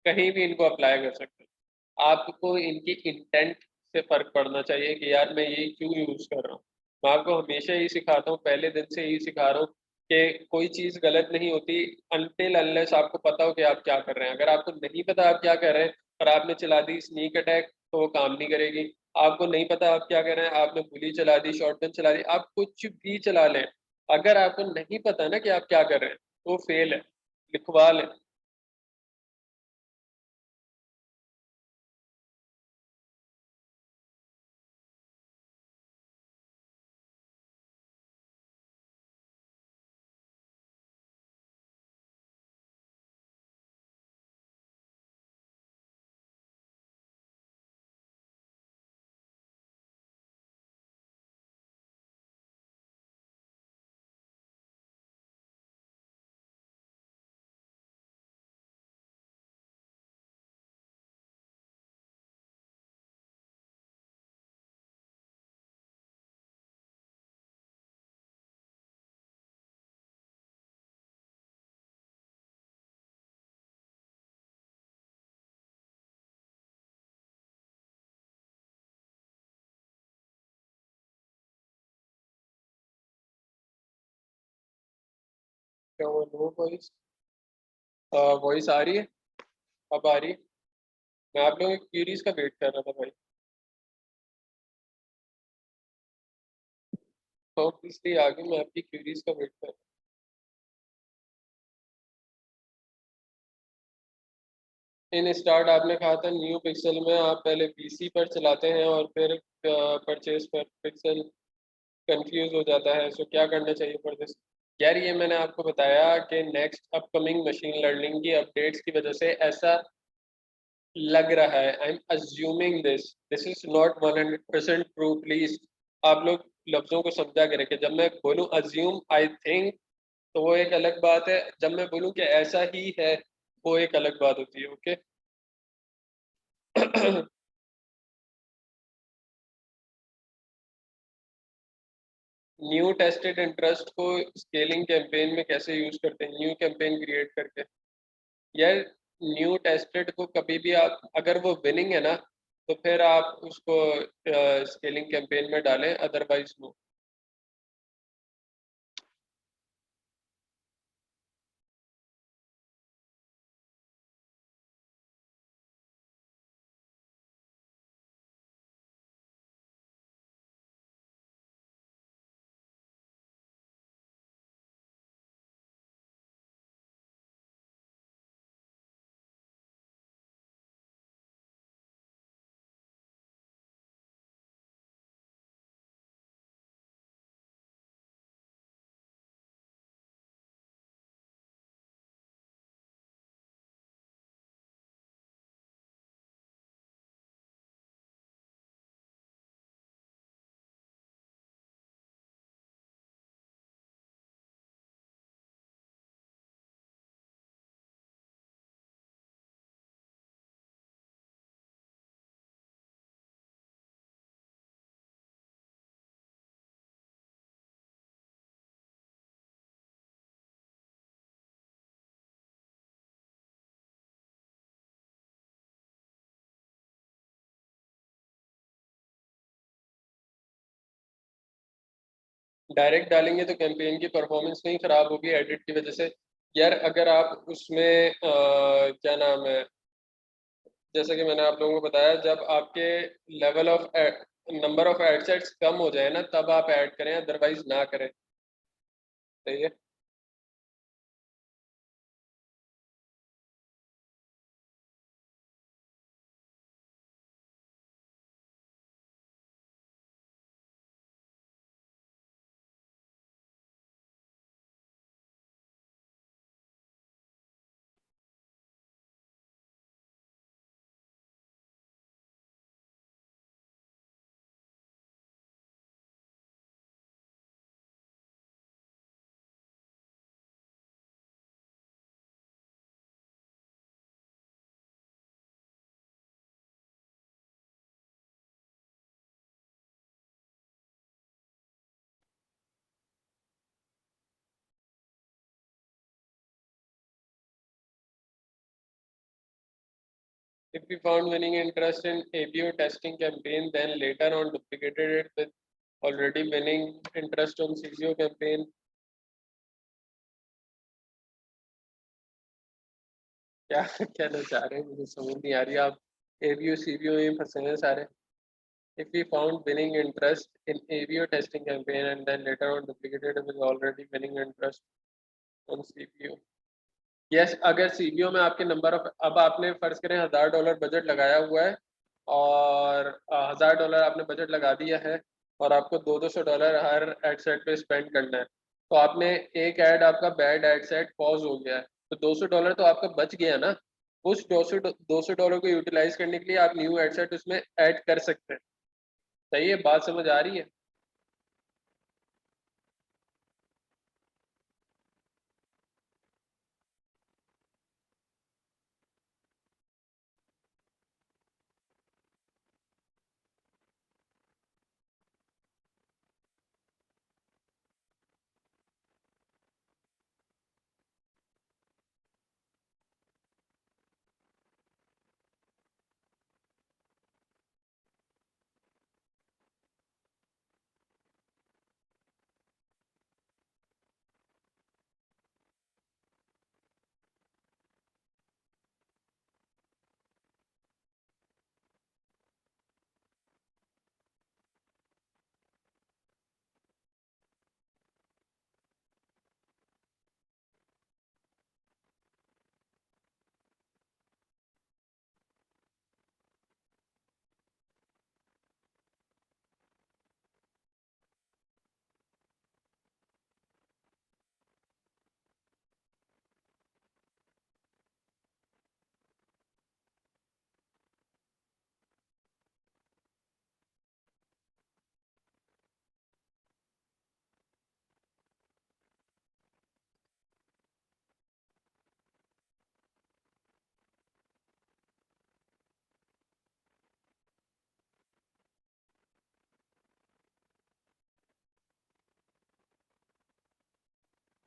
कहीं भी इनको अप्लाई कर सकते हैं। आपको इनकी इंटेंट से फर्क पड़ना चाहिए कि यार मैं ये क्यों यूज कर रहा हूँ। मैं आपको हमेशा यही सिखाता हूँ, पहले दिन से यही सिखा रहा हूँ कि कोई चीज़ गलत नहीं होती अनटिल अनलेस आपको पता हो कि आप क्या कर रहे हैं। अगर आपको नहीं पता आप क्या कर रहे हैं और आपने चला दी स्नीक अटैक तो वो काम नहीं करेगी। आपको नहीं पता आप क्या कर रहे हैं, आपने गोली चला दी, शॉटगन चला दी, आप कुछ भी चला लें, अगर आपको नहीं पता ना कि आप क्या कर रहे हैं तो वो फेल है। लिखवा लें। क्या वो लो वॉइस, वॉइस आ रही है? अब आ रही है? मैं आप लोगों की क्यूरीज का वेट कर रहा था भाई। तो इसलिए आगे मैं आपकी क्यूरीज का वेट कर। इन स्टार्ट आपने कहा था न्यू पिक्सल में आप पहले पीसी पर चलाते हैं और फिर परचेज पर पिक्सल कंफ्यूज हो जाता है, सो क्या करना चाहिए फॉर दिस? यार ये मैंने आपको बताया कि नेक्स्ट अपकमिंग मशीन लर्निंग की अपडेट्स की वजह से ऐसा लग रहा है। I am assuming this is not 100% true please. आप लोग लफ्जों को समझा के रखें। जब मैं बोलूं अज्यूम आई थिंक तो वो एक अलग बात है, जब मैं बोलूं कि ऐसा ही है वो एक अलग बात होती है। ओके। न्यू टेस्टेड इंटरेस्ट को स्केलिंग कैंपेन में कैसे यूज करते हैं? न्यू कैंपेन क्रिएट करके? यार न्यू टेस्टेड को कभी भी आप, अगर वो विनिंग है ना तो फिर आप उसको स्केलिंग कैंपेन में डालें, अदरवाइज नो। डायरेक्ट डालेंगे तो कैंपेन की परफॉर्मेंस नहीं खराब होगी एडिट की वजह से? यार अगर आप उसमें क्या नाम है, जैसे कि मैंने आप लोगों को बताया, जब आपके level of number of adsets कम हो जाए ना तब आप ऐड करें, अदरवाइज ना करें। सही है। If we found winning interest in ABO testing campaign, then later on duplicated it with already winning interest on CBO campaign. क्या कहना चाह रहे हैं, मुझे समझ नहीं आ रही। आप ABO CBO में फंसे हैं सारे। If we found winning interest in ABO testing campaign and then later on duplicated with already winning interest on CBO. Yes अगर सीबीओ में आपके नंबर ऑफ, अब आपने फर्ज करें $1000 बजट लगाया हुआ है और $1000 आपने बजट लगा दिया है और आपको $200 हर एड सेट पे स्पेंड करना है, तो आपने एक ऐड आपका बैड एड सेट पॉज हो गया है, तो $200 तो आपका बच गया ना। उस $200 को यूटिलाइज करने के लिए आप न्यू एड सेट उसमें ऐड कर सकते हैं। सही है, बात समझ आ रही है?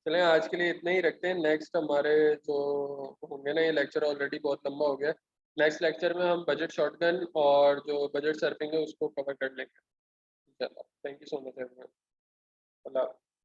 चलें आज के लिए इतना ही रखते हैं। नेक्स्ट हमारे जो होंगे ना, ये लेक्चर ऑलरेडी बहुत लंबा हो गया। नेक्स्ट लेक्चर में हम बजट शॉटगन और जो बजट सर्फिंग है उसको कवर कर लेंगे। चलो, thank you so much everyone. Allah.